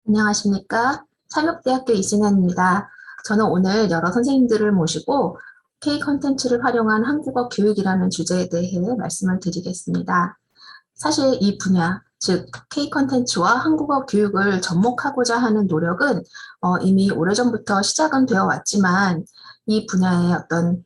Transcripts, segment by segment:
안녕하십니까. 삼육대학교 이진아입니다. 저는 오늘 여러 선생님들을 모시고 K 컨텐츠를 활용한 한국어 교육이라는 주제에 대해 말씀을 드리겠습니다. 사실 이 분야, 즉 K 컨텐츠와 한국어 교육을 접목하고자 하는 노력은 이미 오래전부터 시작은 되어 왔지만 이 분야에 어떤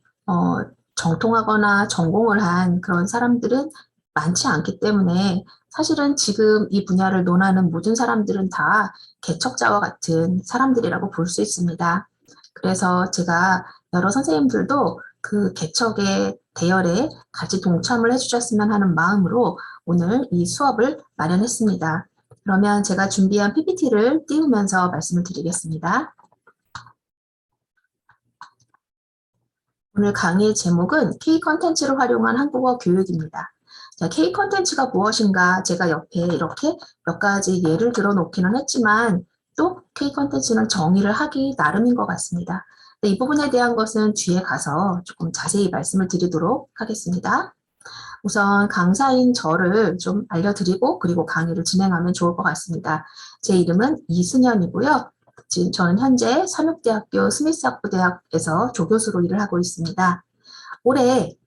정통하거나 전공을 한 그런 사람들은 많지 않기 때문에 사실은 지금 이 분야를 논하는 모든 사람들은 다 개척자와 같은 사람들이라고 볼 수 있습니다. 그래서 제가 여러 선생님들도 그 개척의 대열에 같이 동참을 해주셨으면 하는 마음으로 오늘 이 수업을 마련했습니다. 그러면 제가 준비한 PPT를 띄우면서 말씀을 드리겠습니다. 오늘 강의의 제목은 K 컨텐츠를 활용한 한국어 교육입니다. 자, K 컨텐츠가 무엇인가 제가 옆에 이렇게 몇 가지 예를 들어 놓기는 했지만 또 K 컨텐츠는 정의를 하기 나름인 것 같습니다. 이 부분에 대한 것은 뒤에 가서 조금 자세히 말씀을 드리도록 하겠습니다. 우선 강사인 저를 좀 알려드리고 그리고 강의를 진행하면 좋을 것 같습니다. 제 이름은 이순현이고요. 지금 저는 현재 삼육대학교 스미스학부대학에서 조교수로 일을 하고 있습니다. 올해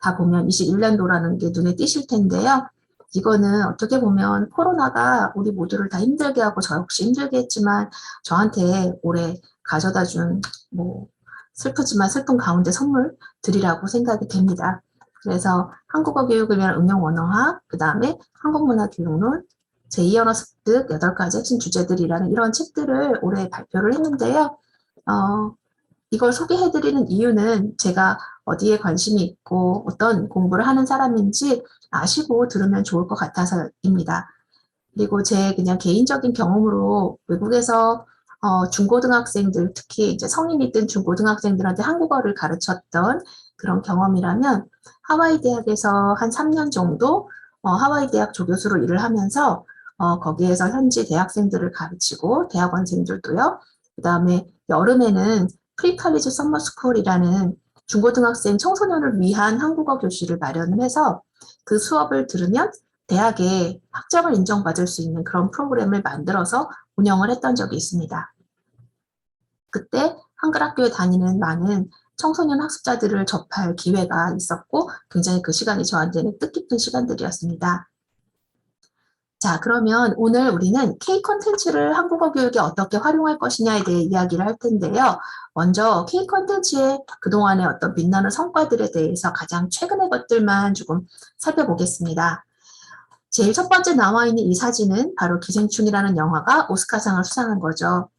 다 보면 21년도라는 게 눈에 띄실 텐데요. 이거는 어떻게 보면 코로나가 우리 모두를 다 힘들게 하고 저 역시 힘들게 했지만 저한테 올해 가져다 준 슬프지만 슬픈 가운데 선물들이라고 생각이 됩니다. 그래서 한국어 교육을 위한 응용 언어학, 그 다음에 한국문화 교육론, 제2언어 습득 8가지 핵심 주제들이라는 이런 책들을 올해 발표를 했는데요. 이걸 소개해드리는 이유는 제가 어디에 관심이 있고 어떤 공부를 하는 사람인지 아시고 들으면 좋을 것 같아서입니다. 그리고 제 그냥 개인적인 경험으로 외국에서 중고등학생들, 특히 이제 성인이 된 중고등학생들한테 한국어를 가르쳤던 그런 경험이라면 하와이 대학에서 한 3년 정도 하와이 대학 조교수로 일을 하면서 거기에서 현지 대학생들을 가르치고 대학원생들도요. 그 다음에 여름에는 프리칼리지 서머스쿨이라는 중고등학생 청소년을 위한 한국어 교실을 마련을 해서 그 수업을 들으면 대학에 학점을 인정받을 수 있는 그런 프로그램을 만들어서 운영을 했던 적이 있습니다. 그때 한글 학교에 다니는 많은 청소년 학습자들을 접할 기회가 있었고 굉장히 그 시간이 저한테는 뜻깊은 시간들이었습니다. 자, 그러면 오늘 우리는 K 컨텐츠를 한국어 교육에 어떻게 활용할 것이냐에 대해 이야기를 할 텐데요. 먼저 K 컨텐츠의 그동안의 어떤 빛나는 성과들에 대해서 가장 최근의 것들만 조금 살펴보겠습니다. 제일 첫 번째 나와 있는 이 사진은 바로 기생충이라는 영화가 오스카상을 수상한 거죠.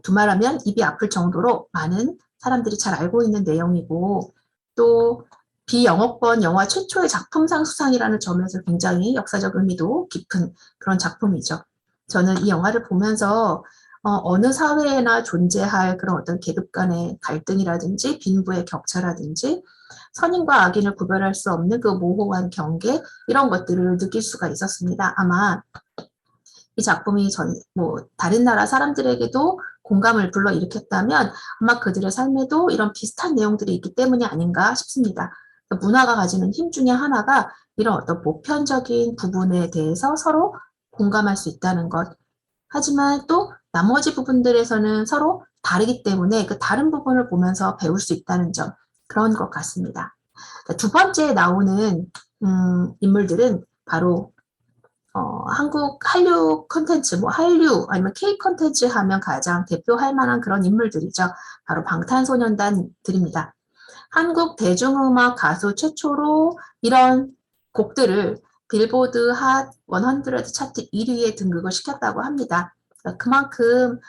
두말하면 입이 아플 정도로 많은 사람들이 잘 알고 있는 내용이고 또 비영어권 영화 최초의 작품상 수상이라는 점에서 굉장히 역사적 의미도 깊은 그런 작품이죠. 저는 이 영화를 보면서 어느 사회에나 존재할 그런 어떤 계급 간의 갈등이라든지 빈부의 격차라든지 선인과 악인을 구별할 수 없는 그 모호한 경계 이런 것들을 느낄 수가 있었습니다. 아마 이 작품이 다른 나라 사람들에게도 공감을 불러일으켰다면 아마 그들의 삶에도 이런 비슷한 내용들이 있기 때문이 아닌가 싶습니다. 문화가 가지는 힘 중에 하나가 이런 어떤 보편적인 부분에 대해서 서로 공감할 수 있다는 것. 하지만 또 나머지 부분들에서는 서로 다르기 때문에 그 다른 부분을 보면서 배울 수 있다는 점. 그런 것 같습니다. 두 번째 나오는 인물들은 바로 한국 한류 컨텐츠, 한류 아니면 K 컨텐츠 하면 가장 대표할 만한 그런 인물들이죠. 바로 방탄소년단들입니다. 한국 대중음악 가수 최초로 이런 곡들을 빌보드 핫 100 차트 1위에 등극을 시켰다고 합니다. 그만큼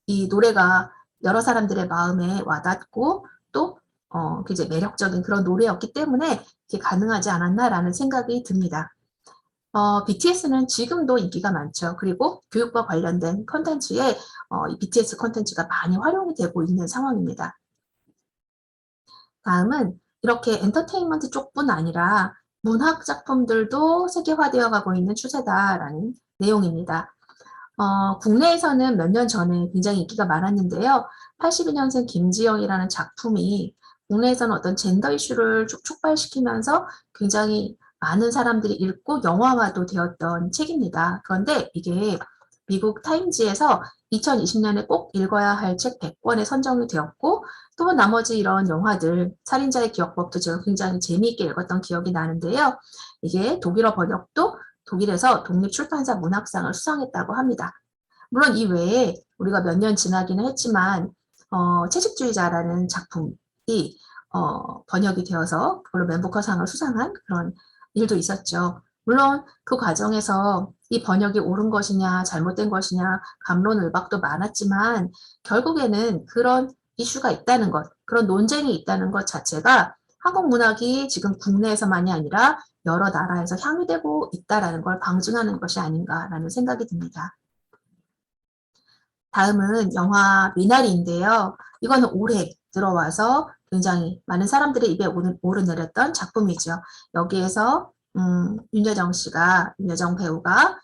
이 노래가 여러 사람들의 마음에 와닿고 또 굉장히 매력적인 그런 노래였기 때문에 이게 가능하지 않았나라는 생각이 듭니다. BTS는 지금도 인기가 많죠. 그리고 교육과 관련된 컨텐츠에 이 BTS 컨텐츠가 많이 활용이 되고 있는 상황입니다. 다음은 이렇게 엔터테인먼트 쪽뿐 아니라 문학 작품들도 세계화되어 가고 있는 추세다라는 내용입니다. 국내에서는 몇 년 전에 굉장히 인기가 많았는데요. 82년생 김지영이라는 작품이 국내에서는 어떤 젠더 이슈를 촉발시키면서 굉장히 많은 사람들이 읽고 영화화도 되었던 책입니다. 그런데 이게 미국 타임지에서 2020년에 꼭 읽어야 할 책 100권에 선정이 되었고 또 나머지 이런 영화들 살인자의 기억법도 제가 굉장히 재미있게 읽었던 기억이 나는데요. 이게 독일어 번역도 독일에서 독립출판사 문학상을 수상했다고 합니다. 물론 이 외에 우리가 몇 년 지나기는 했지만 채식주의자라는 작품이 번역이 되어서 그걸로 맨부커상을 수상한 그런 일도 있었죠. 물론 그 과정에서 이 번역이 옳은 것이냐 잘못된 것이냐 갑론을박도 많았지만 결국에는 그런 이슈가 있다는 것, 그런 논쟁이 있다는 것 자체가 한국 문학이 지금 국내에서만이 아니라 여러 나라에서 향유되고 있다는 걸 방증하는 것이 아닌가라는 생각이 듭니다. 다음은 영화 미나리인데요. 이거는 올해 들어와서 굉장히 많은 사람들의 입에 오르내렸던 작품이죠. 여기에서 윤여정 배우가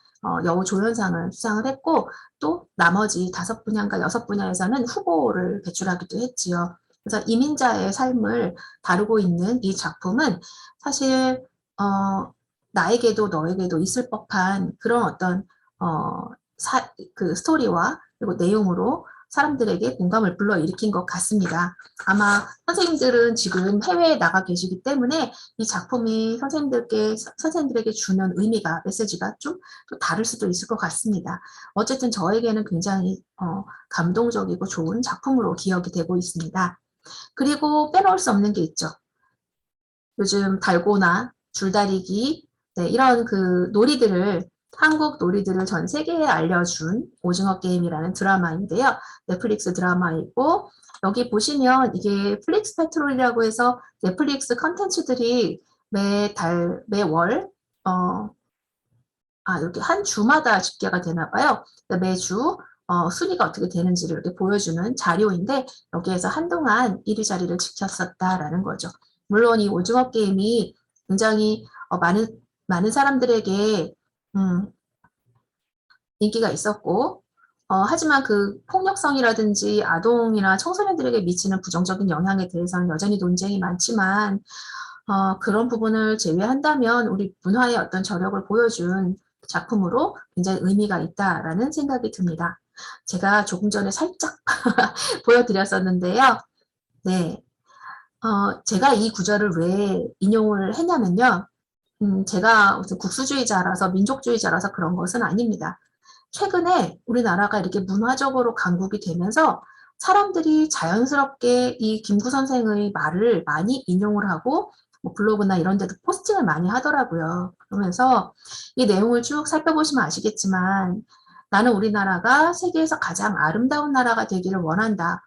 여우 조연상을 수상을 했고 또 나머지 5분야인가 6분야에서는 후보를 배출하기도 했지요. 그래서 이민자의 삶을 다루고 있는 이 작품은 사실 나에게도 너에게도 있을 법한 그런 어떤 그 스토리와 그리고 내용으로 사람들에게 공감을 불러일으킨 것 같습니다. 아마 선생님들은 지금 해외에 나가 계시기 때문에 이 작품이 선생님들에게 주는 의미가, 메시지가 좀 다를 수도 있을 것 같습니다. 어쨌든 저에게는 굉장히 감동적이고 좋은 작품으로 기억이 되고 있습니다. 그리고 빼놓을 수 없는 게 있죠. 요즘 달고나, 줄다리기, 네, 이런 그 한국 놀이들을 전 세계에 알려준 오징어 게임이라는 드라마인데요. 넷플릭스 드라마이고 여기 보시면 이게 플릭스 페트롤이라고 해서 넷플릭스 컨텐츠들이 매월 이렇게 한 주마다 집계가 되나 봐요. 매주 순위가 어떻게 되는지를 이렇게 보여주는 자료인데 여기에서 한동안 1위 자리를 지켰었다라는 거죠. 물론 이 오징어 게임이 굉장히 많은 사람들에게 인기가 있었고 하지만 그 폭력성이라든지 아동이나 청소년들에게 미치는 부정적인 영향에 대해서는 여전히 논쟁이 많지만 그런 부분을 제외한다면 우리 문화의 어떤 저력을 보여준 작품으로 굉장히 의미가 있다라는 생각이 듭니다. 제가 조금 전에 살짝 보여드렸었는데요. 네, 제가 이 구절을 왜 인용을 했냐면요. 제가 무슨 국수주의자라서 민족주의자라서 그런 것은 아닙니다. 최근에 우리나라가 이렇게 문화적으로 강국이 되면서 사람들이 자연스럽게 이 김구 선생의 말을 많이 인용을 하고 뭐 블로그나 이런 데도 포스팅을 많이 하더라고요. 그러면서 이 내용을 쭉 살펴보시면 아시겠지만 나는 우리나라가 세계에서 가장 아름다운 나라가 되기를 원한다.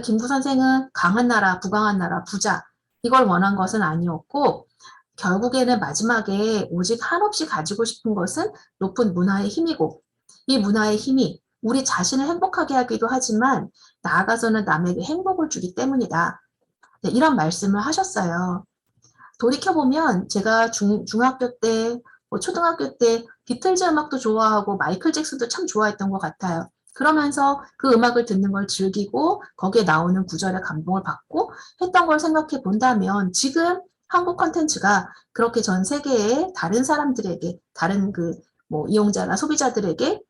김구 선생은 강한 나라, 부강한 나라, 부자 이걸 원한 것은 아니었고 결국에는 마지막에 오직 한없이 가지고 싶은 것은 높은 문화의 힘이고 이 문화의 힘이 우리 자신을 행복하게 하기도 하지만 나아가서는 남에게 행복을 주기 때문이다. 네, 이런 말씀을 하셨어요. 돌이켜보면 제가 중학교 때, 초등학교 때 비틀즈 음악도 좋아하고 마이클 잭슨도 참 좋아했던 것 같아요. 그러면서 그 음악을 듣는 걸 즐기고 거기에 나오는 구절에 감동을 받고 했던 걸 생각해 본다면 지금 한국 컨텐츠가 그렇게 전 세계의 다른 사람들에게, 다른 이용자나 소비자들에게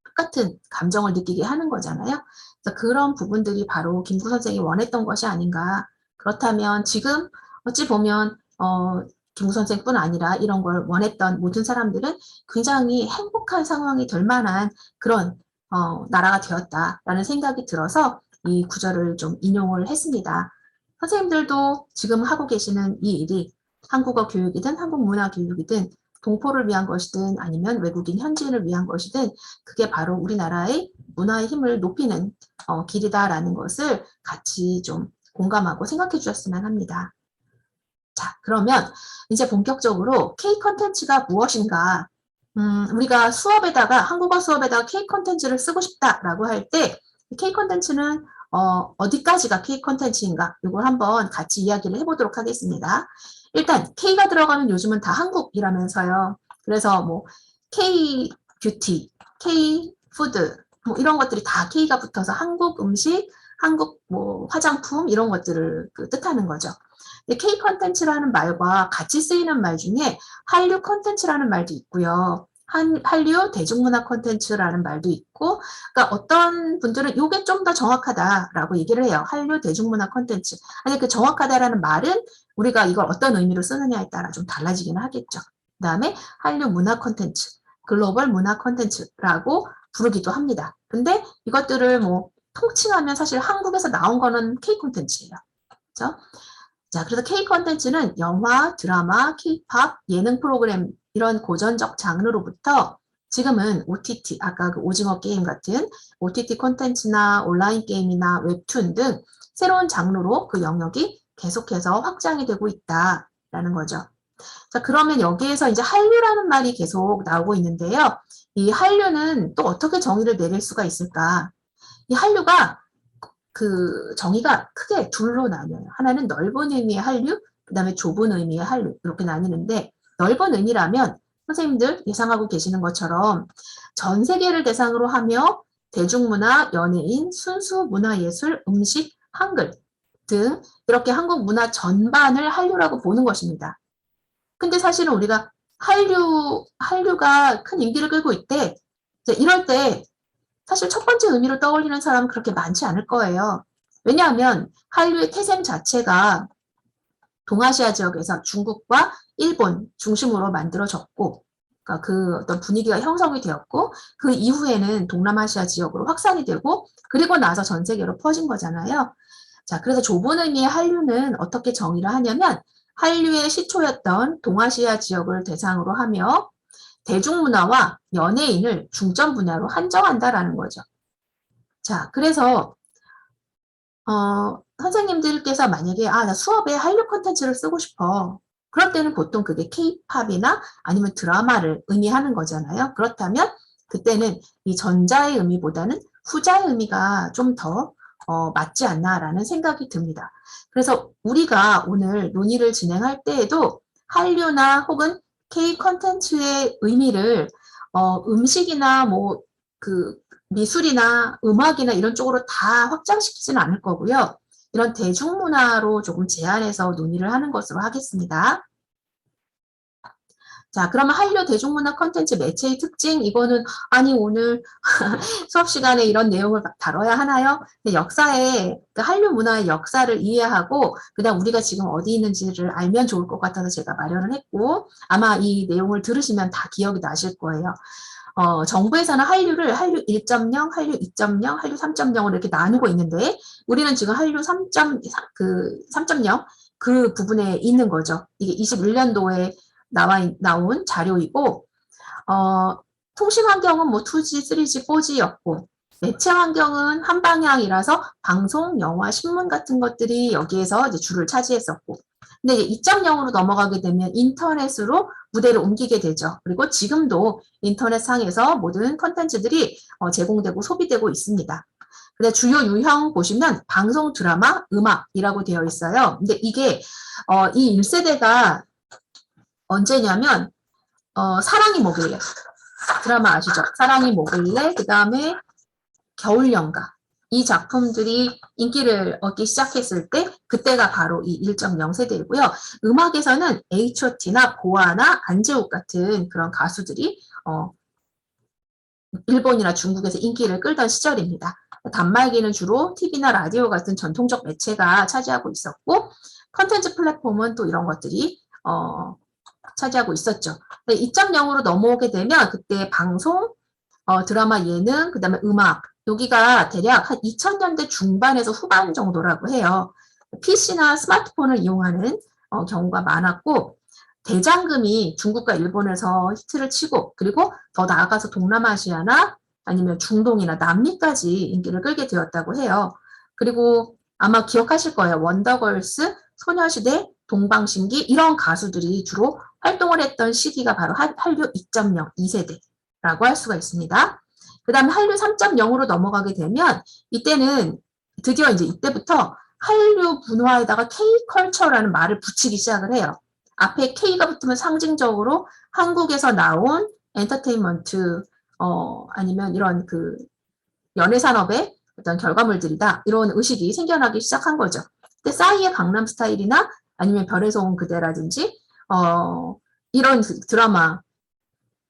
똑같은 감정을 느끼게 하는 거잖아요. 그래서 그런 부분들이 바로 김구 선생이 원했던 것이 아닌가. 그렇다면 지금 어찌 보면 김구 선생뿐 아니라 이런 걸 원했던 모든 사람들은 굉장히 행복한 상황이 될 만한 그런 나라가 되었다라는 생각이 들어서 이 구절을 좀 인용을 했습니다. 선생님들도 지금 하고 계시는 이 일이 한국어 교육이든 한국 문화 교육이든 동포를 위한 것이든 아니면 외국인 현지인을 위한 것이든 그게 바로 우리나라의 문화의 힘을 높이는 길이다라는 것을 같이 좀 공감하고 생각해 주셨으면 합니다. 자, 그러면 이제 본격적으로 K 컨텐츠가 무엇인가? 우리가 한국어 수업에다가 K 컨텐츠를 쓰고 싶다라고 할 때 K 컨텐츠는 어디까지가 K 컨텐츠인가? 이걸 한번 같이 이야기를 해보도록 하겠습니다. 일단 K가 들어가면 요즘은 다 한국이라면서요. 그래서 뭐 K 뷰티, K 푸드 뭐 이런 것들이 다 K가 붙어서 한국 음식, 한국 뭐 화장품 이런 것들을 뜻하는 거죠. K 컨텐츠라는 말과 같이 쓰이는 말 중에 한류 컨텐츠라는 말도 있고요. 한류 대중문화 콘텐츠라는 말도 있고, 그러니까 어떤 분들은 이게 좀 더 정확하다라고 얘기를 해요. 한류 대중문화 콘텐츠. 아니, 그 정확하다라는 말은 우리가 이걸 어떤 의미로 쓰느냐에 따라 좀 달라지기는 하겠죠. 그 다음에 한류 문화 콘텐츠, 글로벌 문화 콘텐츠라고 부르기도 합니다. 근데 이것들을 뭐 통칭하면 사실 한국에서 나온 거는 K 콘텐츠예요. 그렇죠? 자, 그래서 K 콘텐츠는 영화, 드라마, K-팝, 예능 프로그램 이런 고전적 장르로부터 지금은 OTT, 아까 그 오징어 게임 같은 OTT 콘텐츠나 온라인 게임이나 웹툰 등 새로운 장르로 그 영역이 계속해서 확장이 되고 있다라는 거죠. 자, 그러면 여기에서 이제 한류라는 말이 계속 나오고 있는데요. 이 한류는 또 어떻게 정의를 내릴 수가 있을까? 이 한류가 그 정의가 크게 둘로 나뉘어요. 하나는 넓은 의미의 한류, 그 다음에 좁은 의미의 한류 이렇게 나뉘는데 넓은 의미라면 선생님들 예상하고 계시는 것처럼 전 세계를 대상으로 하며 대중문화, 연예인, 순수 문화예술, 음식, 한글 등 이렇게 한국 문화 전반을 한류라고 보는 것입니다. 근데 사실은 우리가 한류가 큰 인기를 끌고 있대. 이럴 때 사실 첫 번째 의미로 떠올리는 사람은 그렇게 많지 않을 거예요. 왜냐하면 한류의 태생 자체가 동아시아 지역에서 중국과 일본 중심으로 만들어졌고, 그러니까 그 어떤 분위기가 형성이 되었고, 그 이후에는 동남아시아 지역으로 확산이 되고, 그리고 나서 전 세계로 퍼진 거잖아요. 자, 그래서 좁은 의미의 한류는 어떻게 정의를 하냐면, 한류의 시초였던 동아시아 지역을 대상으로 하며, 대중문화와 연예인을 중점 분야로 한정한다라는 거죠. 자, 그래서 선생님들께서 만약에 나 수업에 한류 콘텐츠를 쓰고 싶어. 그럴 때는 보통 그게 K-팝이나 아니면 드라마를 의미하는 거잖아요. 그렇다면 그때는 이 전자의 의미보다는 후자의 의미가 좀 더 맞지 않나라는 생각이 듭니다. 그래서 우리가 오늘 논의를 진행할 때에도 한류나 혹은 K 콘텐츠의 의미를 음식이나 뭐 그 미술이나 음악이나 이런 쪽으로 다 확장시키지는 않을 거고요. 이런 대중문화로 조금 제한해서 논의를 하는 것으로 하겠습니다. 자, 그러면 한류 대중문화 콘텐츠 매체의 특징, 이거는, 아니, 오늘 수업 시간에 이런 내용을 다뤄야 하나요? 역사에, 그 한류 문화의 역사를 이해하고, 그다음 우리가 지금 어디 있는지를 알면 좋을 것 같아서 제가 마련을 했고, 아마 이 내용을 들으시면 다 기억이 나실 거예요. 정부에서는 한류 1.0, 한류 2.0, 한류 3.0으로 이렇게 나누고 있는데, 우리는 지금 한류 3.0, 그 부분에 있는 거죠. 이게 21년도에 나온 자료이고, 통신 환경은 뭐 2G, 3G, 4G였고, 매체 환경은 한 방향이라서 방송, 영화, 신문 같은 것들이 여기에서 이제 줄을 차지했었고, 근데 이제 2.0으로 넘어가게 되면 인터넷으로 무대를 옮기게 되죠. 그리고 지금도 인터넷상에서 모든 컨텐츠들이 제공되고 소비되고 있습니다. 근데 주요 유형 보시면 방송, 드라마, 음악이라고 되어 있어요. 근데 이게 이 1세대가 언제냐면 사랑이 뭐길래 드라마 아시죠? 사랑이 뭐길래 그 다음에 겨울연가 이 작품들이 인기를 얻기 시작했을 때 그때가 바로 이 1.0 세대이고요. 음악에서는 H.O.T나 보아나 안재욱 같은 그런 가수들이 일본이나 중국에서 인기를 끌던 시절입니다. 단말기는 주로 TV나 라디오 같은 전통적 매체가 차지하고 있었고 컨텐츠 플랫폼은 또 이런 것들이 차지하고 있었죠. 2.0으로 넘어오게 되면 그때 방송, 드라마, 예능, 그 다음에 음악 여기가 대략 한 2000년대 중반에서 후반 정도라고 해요. PC나 스마트폰을 이용하는 경우가 많았고 대장금이 중국과 일본에서 히트를 치고 그리고 더 나아가서 동남아시아나 아니면 중동이나 남미까지 인기를 끌게 되었다고 해요. 그리고 아마 기억하실 거예요. 원더걸스, 소녀시대, 동방신기 이런 가수들이 주로 활동을 했던 시기가 바로 한류 2.0, 2세대라고 할 수가 있습니다. 그 다음 한류 3.0으로 넘어가게 되면 이때는 드디어 이제 이때부터 한류 문화에다가 K컬처라는 말을 붙이기 시작을 해요. 앞에 K가 붙으면 상징적으로 한국에서 나온 엔터테인먼트, 아니면 이런 그 연예산업의 어떤 결과물들이다. 이런 의식이 생겨나기 시작한 거죠. 근데 싸이의 강남스타일이나 아니면 별에서 온 그대라든지, 이런 드라마,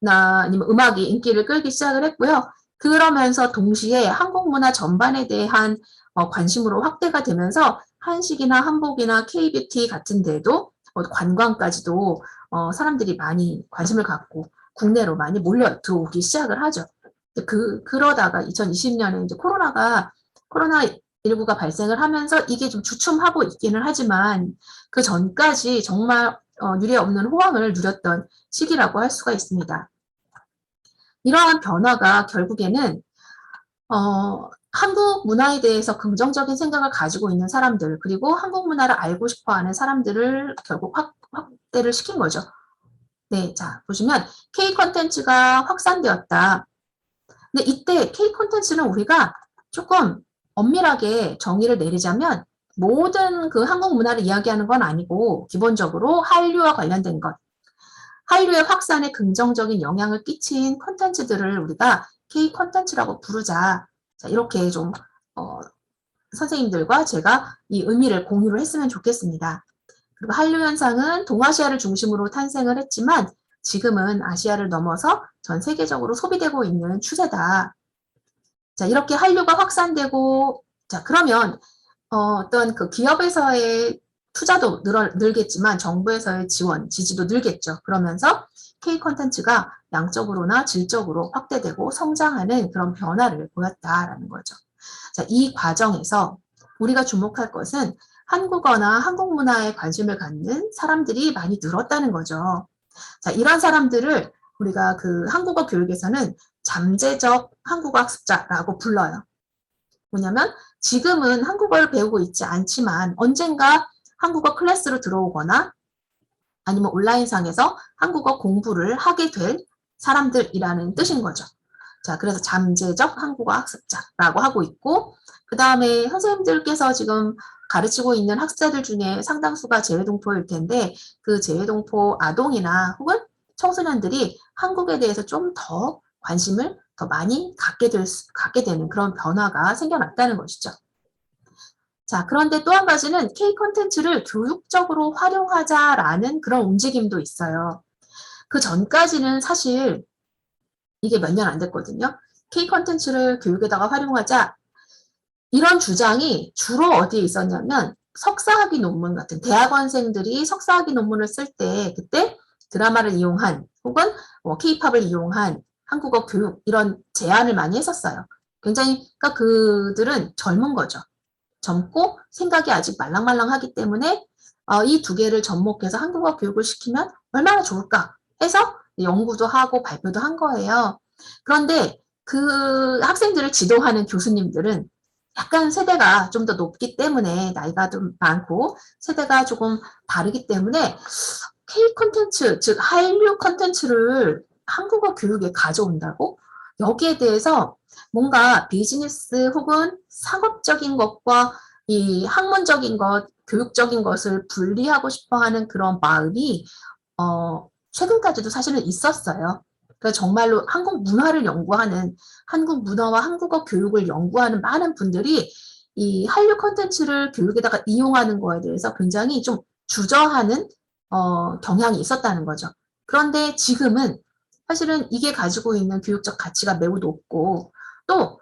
아니면 음악이 인기를 끌기 시작을 했고요. 그러면서 동시에 한국 문화 전반에 대한 관심으로 확대가 되면서 한식이나 한복이나 K뷰티 같은 데도 관광까지도 사람들이 많이 관심을 갖고 국내로 많이 몰려 들어오기 시작을 하죠. 그러다가 2020년에 이제 코로나19가 발생을 하면서 이게 좀 주춤하고 있기는 하지만 그 전까지 정말 유례 없는 호황을 누렸던 시기라고 할 수가 있습니다. 이러한 변화가 결국에는 한국 문화에 대해서 긍정적인 생각을 가지고 있는 사람들, 그리고 한국 문화를 알고 싶어 하는 사람들을 결국 확대를 시킨 거죠. 네, 자, 보시면 K 콘텐츠가 확산되었다. 근데 이때 K 콘텐츠는 우리가 조금 엄밀하게 정의를 내리자면 모든 그 한국 문화를 이야기하는 건 아니고 기본적으로 한류와 관련된 것, 한류의 확산에 긍정적인 영향을 끼친 콘텐츠들을 우리가 K 콘텐츠라고 부르자. 자, 이렇게 좀 선생님들과 제가 이 의미를 공유를 했으면 좋겠습니다. 그리고 한류 현상은 동아시아를 중심으로 탄생을 했지만 지금은 아시아를 넘어서 전 세계적으로 소비되고 있는 추세다. 자, 이렇게 한류가 확산되고, 자, 그러면 어떤 그 기업에서의 투자도 늘겠지만 정부에서의 지원, 지지도 늘겠죠. 그러면서 K 콘텐츠가 양적으로나 질적으로 확대되고 성장하는 그런 변화를 보였다라는 거죠. 자, 이 과정에서 우리가 주목할 것은 한국어나 한국 문화에 관심을 갖는 사람들이 많이 늘었다는 거죠. 자, 이런 사람들을 우리가 그 한국어 교육에서는 잠재적 한국어 학습자라고 불러요. 뭐냐면 지금은 한국어를 배우고 있지 않지만 언젠가 한국어 클래스로 들어오거나 아니면 온라인상에서 한국어 공부를 하게 될 사람들이라는 뜻인 거죠. 자, 그래서 잠재적 한국어 학습자라고 하고 있고, 그 다음에 선생님들께서 지금 가르치고 있는 학생들 중에 상당수가 재외동포일 텐데, 그 재외동포 아동이나 혹은 청소년들이 한국에 대해서 좀 더 관심을 더 많이 갖게 되는 그런 변화가 생겨났다는 것이죠. 자, 그런데 또 한 가지는 K 콘텐츠를 교육적으로 활용하자라는 그런 움직임도 있어요. 그 전까지는 사실 이게 몇 년 안 됐거든요. K 콘텐츠를 교육에다가 활용하자 이런 주장이 주로 어디에 있었냐면 석사학위 논문 같은 대학원생들이 석사학위 논문을 쓸 때 그때 드라마를 이용한 혹은 K-팝을 이용한 한국어 교육 이런 제안을 많이 했었어요. 굉장히 그러니까 그들은 젊은 거죠. 젊고 생각이 아직 말랑말랑하기 때문에 이 두 개를 접목해서 한국어 교육을 시키면 얼마나 좋을까 해서 연구도 하고 발표도 한 거예요. 그런데 그 학생들을 지도하는 교수님들은 약간 세대가 좀 더 높기 때문에 나이가 좀 많고 세대가 조금 다르기 때문에 K 콘텐츠, 즉 한류 콘텐츠를 한국어 교육에 가져온다고? 여기에 대해서 뭔가 비즈니스 혹은 상업적인 것과 이 학문적인 것, 교육적인 것을 분리하고 싶어하는 그런 마음이 최근까지도 사실은 있었어요. 그러니까 정말로 한국 문화를 연구하는 한국 문화와 한국어 교육을 연구하는 많은 분들이 이 한류 콘텐츠를 교육에다가 이용하는 거에 대해서 굉장히 좀 주저하는 경향이 있었다는 거죠. 그런데 지금은 사실은 이게 가지고 있는 교육적 가치가 매우 높고 또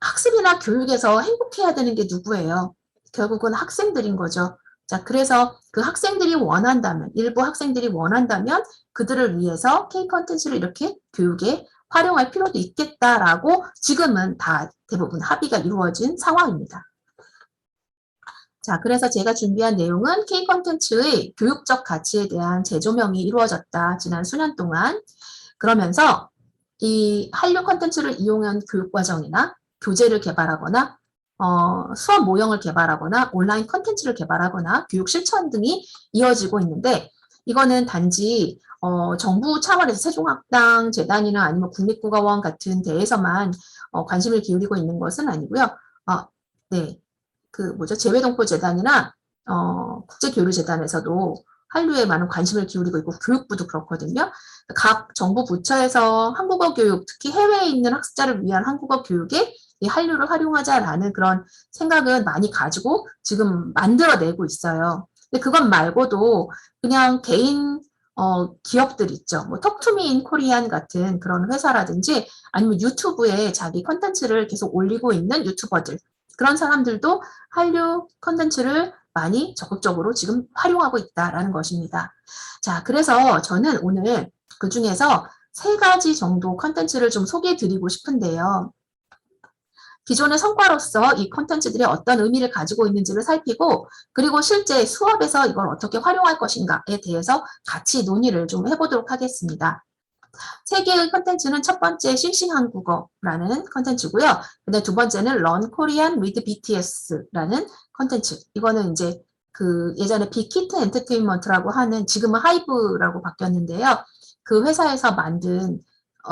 학습이나 교육에서 행복해야 되는 게 누구예요? 결국은 학생들인 거죠. 자, 그래서 그 학생들이 원한다면, 일부 학생들이 원한다면 그들을 위해서 K 콘텐츠를 이렇게 교육에 활용할 필요도 있겠다라고 지금은 다 대부분 합의가 이루어진 상황입니다. 자, 그래서 제가 준비한 내용은 K 콘텐츠의 교육적 가치에 대한 재조명이 이루어졌다. 지난 수년 동안. 그러면서 이 한류 콘텐츠를 이용한 교육과정이나 교재를 개발하거나 수업 모형을 개발하거나 온라인 콘텐츠를 개발하거나 교육 실천 등이 이어지고 있는데 이거는 단지 정부 차원에서 세종학당 재단이나 아니면 국립국어원 같은 데에서만 관심을 기울이고 있는 것은 아니고요. 네, 재외동포 재단이나 국제교류재단에서도 한류에 많은 관심을 기울이고 있고 교육부도 그렇거든요. 각 정부 부처에서 한국어 교육, 특히 해외에 있는 학습자를 위한 한국어 교육에 이 한류를 활용하자라는 그런 생각은 많이 가지고 지금 만들어내고 있어요. 근데 그것 말고도 그냥 개인 기업들 있죠. 뭐 톡투미 인 코리안 같은 그런 회사라든지 아니면 유튜브에 자기 컨텐츠를 계속 올리고 있는 유튜버들 그런 사람들도 한류 컨텐츠를 많이 적극적으로 지금 활용하고 있다라는 것입니다. 자, 그래서 저는 오늘 그 중에서 3가지 정도 컨텐츠를 좀 소개해 드리고 싶은데요. 기존의 성과로서 이 콘텐츠들이 어떤 의미를 가지고 있는지를 살피고 그리고 실제 수업에서 이걸 어떻게 활용할 것인가에 대해서 같이 논의를 좀 해보도록 하겠습니다. 3개의 콘텐츠는 첫 번째 싱싱한국어라는 콘텐츠고요. 근데 두 번째는 Learn Korean with BTS라는 콘텐츠. 이거는 이제 그 예전에 빅히트 엔터테인먼트라고 하는 지금은 하이브라고 바뀌었는데요. 그 회사에서 만든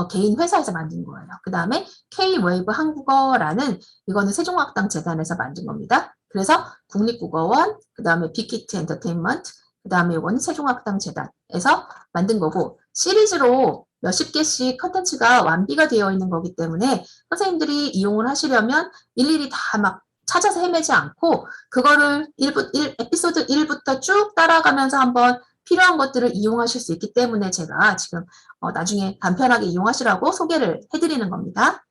개인 회사에서 만든 거예요. 그 다음에 K-웨이브 한국어라는 이거는 세종학당재단에서 만든 겁니다. 그래서 국립국어원, 그 다음에 빅히트 엔터테인먼트, 그 다음에 이거는 세종학당재단에서 만든 거고 시리즈로 몇십 개씩 컨텐츠가 완비가 되어 있는 거기 때문에 선생님들이 이용을 하시려면 일일이 다 막 찾아서 헤매지 않고 그거를 에피소드 1부터 쭉 따라가면서 한번 필요한 것들을 이용하실 수 있기 때문에 제가 지금 나중에 간편하게 이용하시라고 소개를 해드리는 겁니다.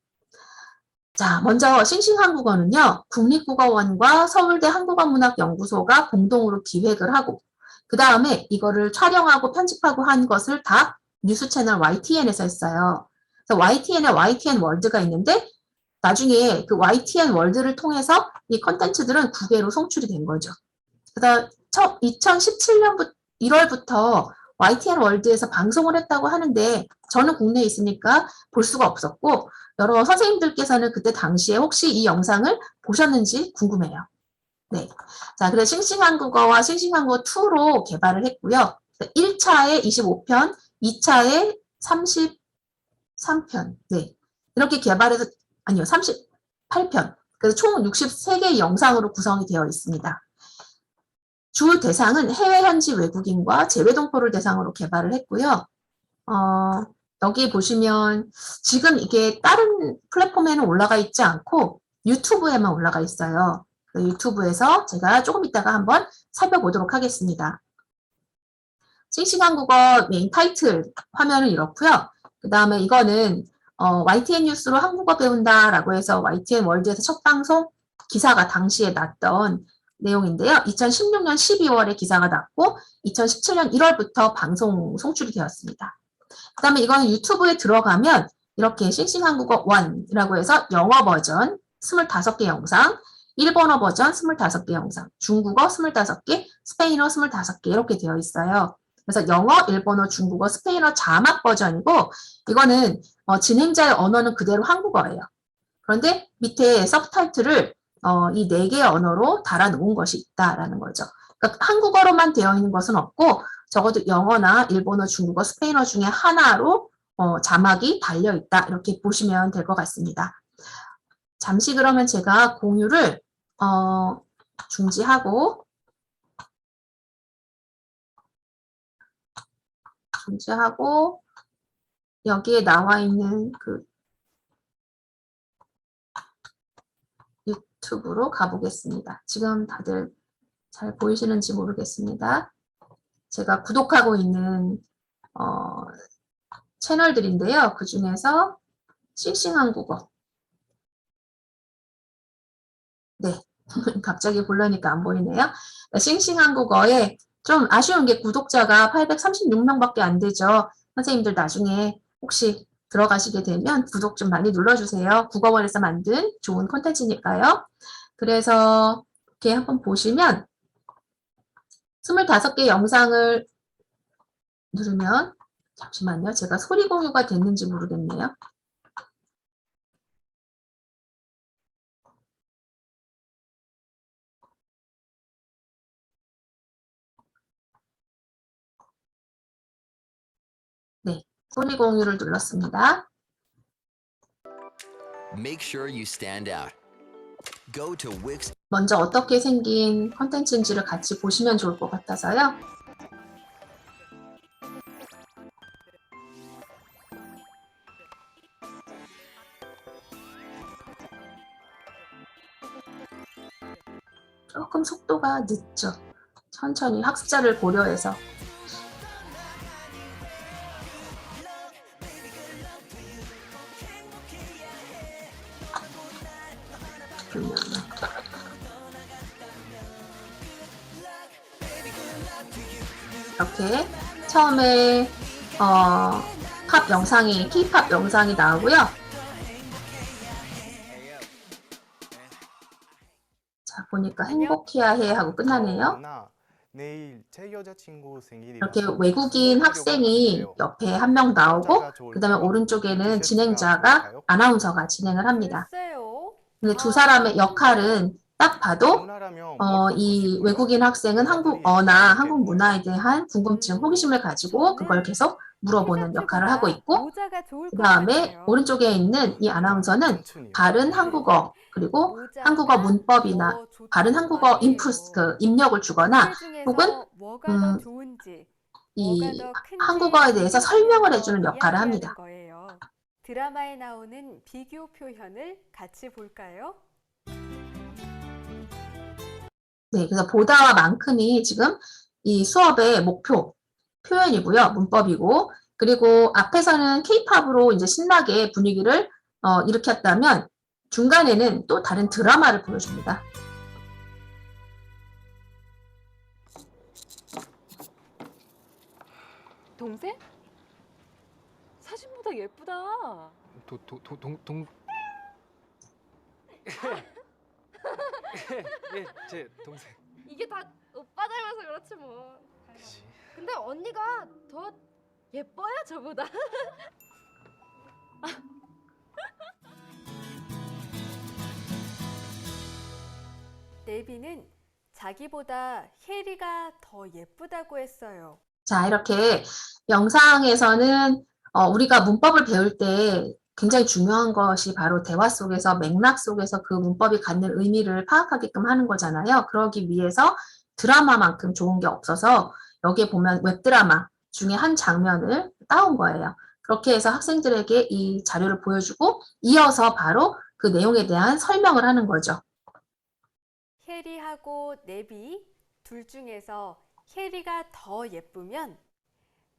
자, 먼저 싱싱한국어는요. 국립국어원과 서울대 한국어문학연구소가 공동으로 기획을 하고 그 다음에 이거를 촬영하고 편집하고 한 것을 다 뉴스 채널 YTN에서 했어요. 그래서 YTN에 YTN 월드가 있는데 나중에 그 YTN 월드를 통해서 이 컨텐츠들은 국외로 송출이 된 거죠. 그래서 2017년 1월부터 YTN 월드에서 방송을 했다고 하는데 저는 국내에 있으니까 볼 수가 없었고 여러 선생님들께서는 그때 당시에 혹시 이 영상을 보셨는지 궁금해요. 네. 자, 그래서 싱싱한국어와 싱싱한국어2로 개발을 했고요. 1차에 25편, 2차에 33편. 네. 이렇게 개발해서, 아니요, 38편. 그래서 총 63개의 영상으로 구성이 되어 있습니다. 주 대상은 해외 현지 외국인과 재외동포를 대상으로 개발을 했고요. 여기 보시면 지금 이게 다른 플랫폼에는 올라가 있지 않고 유튜브에만 올라가 있어요. 유튜브에서 제가 조금 이따가 한번 살펴보도록 하겠습니다. 싱싱한국어 메인 타이틀 화면은 이렇고요. 그 다음에 이거는 YTN 뉴스로 한국어 배운다라고 해서 YTN 월드에서 첫 방송 기사가 당시에 났던 내용인데요. 2016년 12월에 기사가 났고 2017년 1월부터 방송 송출이 되었습니다. 그 다음에 이거는 유튜브에 들어가면 이렇게 싱싱한국어 1이라고 해서 영어 버전 25개 영상, 일본어 버전 25개 영상, 중국어 25개, 스페인어 25개 이렇게 되어 있어요. 그래서 영어, 일본어, 중국어, 스페인어 자막 버전이고 이거는 진행자의 언어는 그대로 한국어예요. 그런데 밑에 서브타이틀을 이 4개의 언어로 달아놓은 것이 있다라는 거죠. 그러니까 한국어로만 되어 있는 것은 없고 적어도 영어나 일본어, 중국어, 스페인어 중에 하나로 자막이 달려있다. 이렇게 보시면 될 것 같습니다. 잠시 그러면 제가 공유를 중지하고 여기에 나와 있는 그 유튜브로 가보겠습니다. 지금 다들 잘 보이시는지 모르겠습니다. 제가 구독하고 있는 채널들인데요. 그 중에서 싱싱한국어. 네, 갑자기 보려니까 안 보이네요. 싱싱한국어에 좀 아쉬운 게 구독자가 836명밖에 안 되죠. 선생님들 나중에 혹시 들어가시게 되면 구독 좀 많이 눌러주세요. 국어원에서 만든 좋은 콘텐츠니까요. 그래서 이렇게 한번 보시면 25개 영상을 누르면 잠시만요. 제가 소리 공유가 됐는지 모르겠네요. 네, 소리 공유를 눌렀습니다. Make sure you stand out. Go to Wix. 먼저 어떻게 생긴 콘텐츠인지를 같이 보시면 좋을 것 같아서요. 조금 속도가 늦죠. 천천히 학습자를 고려해서. 그러면 이렇게 처음에 팝 영상이 K-팝 영상이 나오고요. 자, 보니까 행복해야 해 하고 끝나네요. 내일 제 여자친구 이렇게 생일이라서 외국인 뭐 학생이 하려고 옆에 한 명 나오고 과자가 그 다음에 좋을까요? 오른쪽에는 디저트가 진행자가 좋을까요? 아나운서가 진행을 합니다. 글쎄요. 근데 두 다 사람의 다른 역할은 딱 봐도 문화라면 뭘 먹고 이 싶어요? 외국인 학생은 여자들이 한국어나 좋아하는 게 한국 문화에 뭐예요? 대한 궁금증, 호기심을 가지고 그걸 저는 계속 물어보는 역할을 하고 티셔츠보다 있고 모자가 좋을 그 것 다음에 같아요. 오른쪽에 있는 이 그럼 아나운서는 천천히요. 바른 한국어 그리고 한국어 모자가 문법이나 더 바른 좋단 한국어 말이에요. 입력을 두 주거나 개 혹은 중에서 뭐가 더 음, 좋은지, 뭐가 이 더 큰지 한국어에 대해서 설명을 비교하면서 해주는 역할을 이야기하는 합니다. 거예요. 드라마에 나오는 비교 표현을 같이 볼까요? 네, 그래서 보다와 만큼이 지금 이 수업의 목표, 표현이고요, 문법이고, 그리고 앞에서는 K-팝으로 이제 신나게 분위기를 일으켰다면 중간에는 또 다른 드라마를 보여줍니다. 동생? 사진보다 예쁘다. 동 예, 제 동생. 이게 다 오빠 닮아서 그렇지 뭐. 그치. 근데 언니가 더 예뻐요 저보다. 네비는 자기보다 혜리가 더 예쁘다고 했어요. 자, 이렇게 영상에서는 우리가 문법을 배울 때 굉장히 중요한 것이 바로 대화 속에서 맥락 속에서 그 문법이 갖는 의미를 파악하게끔 하는 거잖아요. 그러기 위해서 드라마만큼 좋은 게 없어서 여기에 보면 웹드라마 중에 한 장면을 따온 거예요. 그렇게 해서 학생들에게 이 자료를 보여주고 이어서 바로 그 내용에 대한 설명을 하는 거죠. 혜리하고 네비 둘 중에서 혜리가 더 예쁘면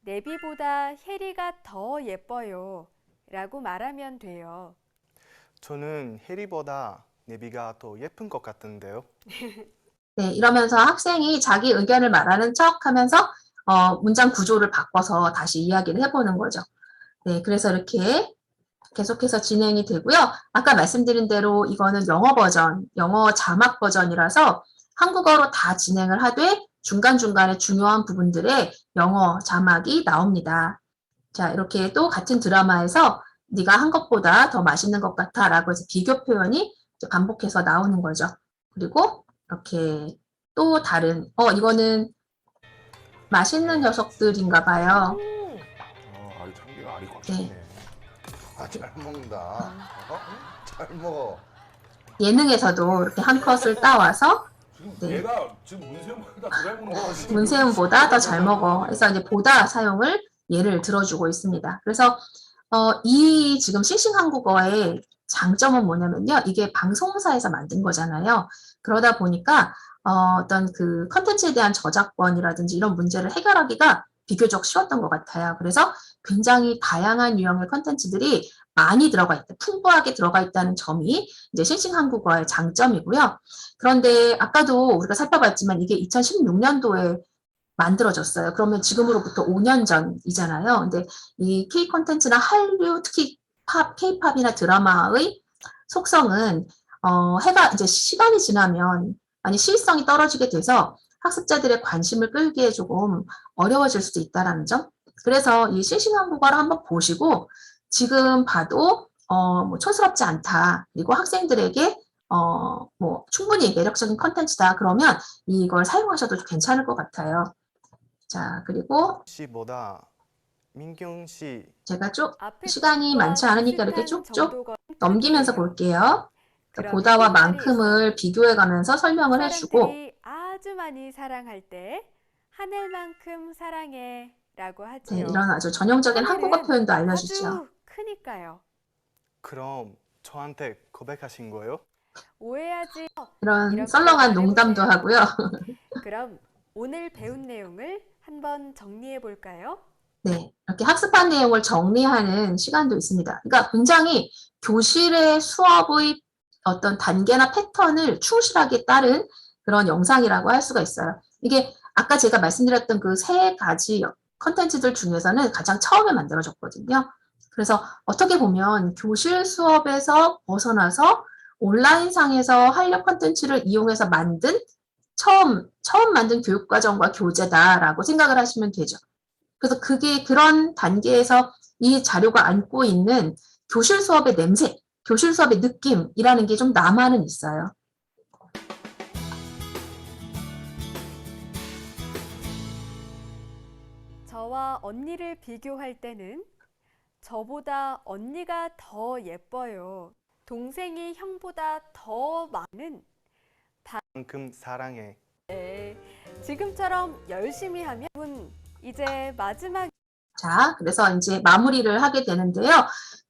네비보다 혜리가 더 예뻐요 라고 말하면 돼요. 저는 해리보다 네비가 더 예쁜 것 같은데요. 네, 이러면서 학생이 자기 의견을 말하는 척 하면서 문장 구조를 바꿔서 다시 이야기를 해보는 거죠. 네, 그래서 이렇게 계속해서 진행이 되고요. 아까 말씀드린 대로 이거는 영어 버전, 영어 자막 버전이라서 한국어로 다 진행을 하되 중간중간에 중요한 부분들의 영어 자막이 나옵니다. 자, 이렇게 또 같은 드라마에서 네가 한 것보다 더 맛있는 것 같아 라고 해서 비교 표현이 반복해서 나오는 거죠. 그리고 이렇게 또 다른, 이거는 맛있는 녀석들인가 봐요. 알이 참기가 알이 거쳤네. 아, 잘 먹는다. 잘 먹어. 예능에서도 이렇게 한 컷을 따와서 지금 네. 얘가 지금 문세윤보다 더 잘 먹는 거 지금. 문세윤보다 더 잘 먹어. 그래서 이제 보다 사용을 예를 들어주고 있습니다. 그래서 이 지금 싱싱 한국어의 장점은 뭐냐면요. 이게 방송사에서 만든 거잖아요. 그러다 보니까 어떤 그 컨텐츠에 대한 저작권이라든지 이런 문제를 해결하기가 비교적 쉬웠던 것 같아요. 그래서 굉장히 다양한 유형의 컨텐츠들이 많이 들어가 있다, 풍부하게 들어가 있다는 점이 이제 싱싱 한국어의 장점이고요. 그런데 아까도 우리가 살펴봤지만 이게 2016년도에 만들어졌어요. 그러면 지금으로부터 5년 전이잖아요. 근데 이 K 콘텐츠나 한류, 특히 팝, K-팝이나 드라마의 속성은 해가 이제 시간이 지나면 많이 시의성이 떨어지게 돼서 학습자들의 관심을 끌기에 조금 어려워질 수도 있다라는 점. 그래서 이 싱싱 한국어를 한번 보시고 지금 봐도 뭐 촌스럽지 않다. 그리고 학생들에게 뭐 충분히 매력적인 컨텐츠다. 그러면 이걸 사용하셔도 괜찮을 것 같아요. 자, 그리고 씨보다 민경 씨 제가 쭉 앞에 시간이 것과 많지 않으니까 이렇게 비슷한 쭉쭉 정도가 넘기면서 뜻이에요. 볼게요. 그럼 보다와 해본 말이 만큼을 있어요. 비교해가면서 설명을 해주고 사람들이 아주 많이 사랑할 때 하늘만큼 사랑해 라고 네, 하지요. 이런 아주 전형적인 한국어 하늘은 표현도 알려주죠. 아주 크니까요. 그럼 저한테 고백하신 거예요? 오해하지. 이런 이렇게 썰렁한 농담도 말해보세요. 하고요. 그럼 오늘 배운 내용을 한번 정리해 볼까요? 네, 이렇게 학습한 내용을 정리하는 시간도 있습니다. 그러니까 굉장히 교실의 수업의 어떤 단계나 패턴을 충실하게 따른 그런 영상이라고 할 수가 있어요. 이게 아까 제가 말씀드렸던 그 세 가지 컨텐츠들 중에서는 가장 처음에 만들어졌거든요. 그래서 어떻게 보면 교실 수업에서 벗어나서 온라인상에서 한류 컨텐츠를 이용해서 만든 처음 만든 교육과정과 교재다라고 생각을 하시면 되죠. 그래서 그게 그런 단계에서 이 자료가 안고 있는 교실 수업의 냄새, 교실 수업의 느낌이라는 게 좀 남아는 있어요. 저와 언니를 비교할 때는 저보다 언니가 더 예뻐요. 동생이 형보다 더 많은 만큼 사랑해. 네, 지금처럼 열심히 하면 이제 마지막 자, 그래서 이제 마무리를 하게 되는데요.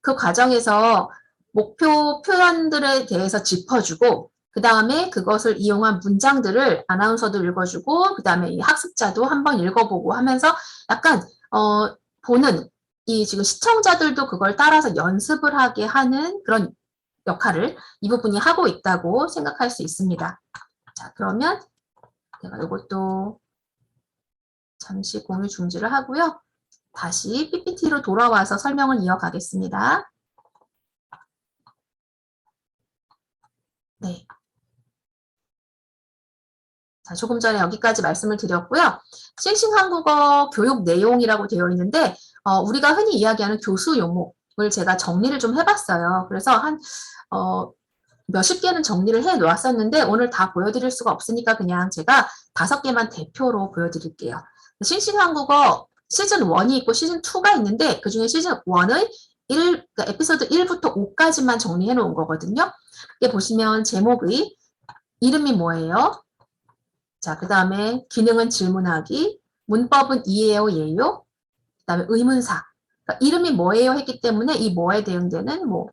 그 과정에서 목표 표현들에 대해서 짚어주고, 그 다음에 그것을 이용한 문장들을 아나운서도 읽어주고, 그 다음에 이 학습자도 한번 읽어보고 하면서 약간, 보는, 이 지금 시청자들도 그걸 따라서 연습을 하게 하는 그런 역할을 이 부분이 하고 있다고 생각할 수 있습니다. 자, 그러면 제가 이것도 잠시 공유 중지를 하고요. 다시 PPT로 돌아와서 설명을 이어가겠습니다. 네. 자, 조금 전에 여기까지 말씀을 드렸고요. 싱싱한국어 교육 내용이라고 되어 있는데 우리가 흔히 이야기하는 교수 요목을 제가 정리를 좀 해봤어요. 그래서 한 몇십 개는 정리를 해 놓았었는데 오늘 다 보여드릴 수가 없으니까 그냥 제가 5개만 대표로 보여드릴게요. 싱싱한국어 시즌 1이 있고 시즌 2가 있는데 그중에 시즌 1의 그러니까 에피소드 1부터 5까지만 정리해 놓은 거거든요. 이게 보시면 제목의 이름이 뭐예요? 자, 그 다음에 기능은 질문하기, 문법은 이에요, 예요, 그 다음에 의문사. 그러니까 이름이 뭐예요 했기 때문에 이 뭐에 대응되는 뭐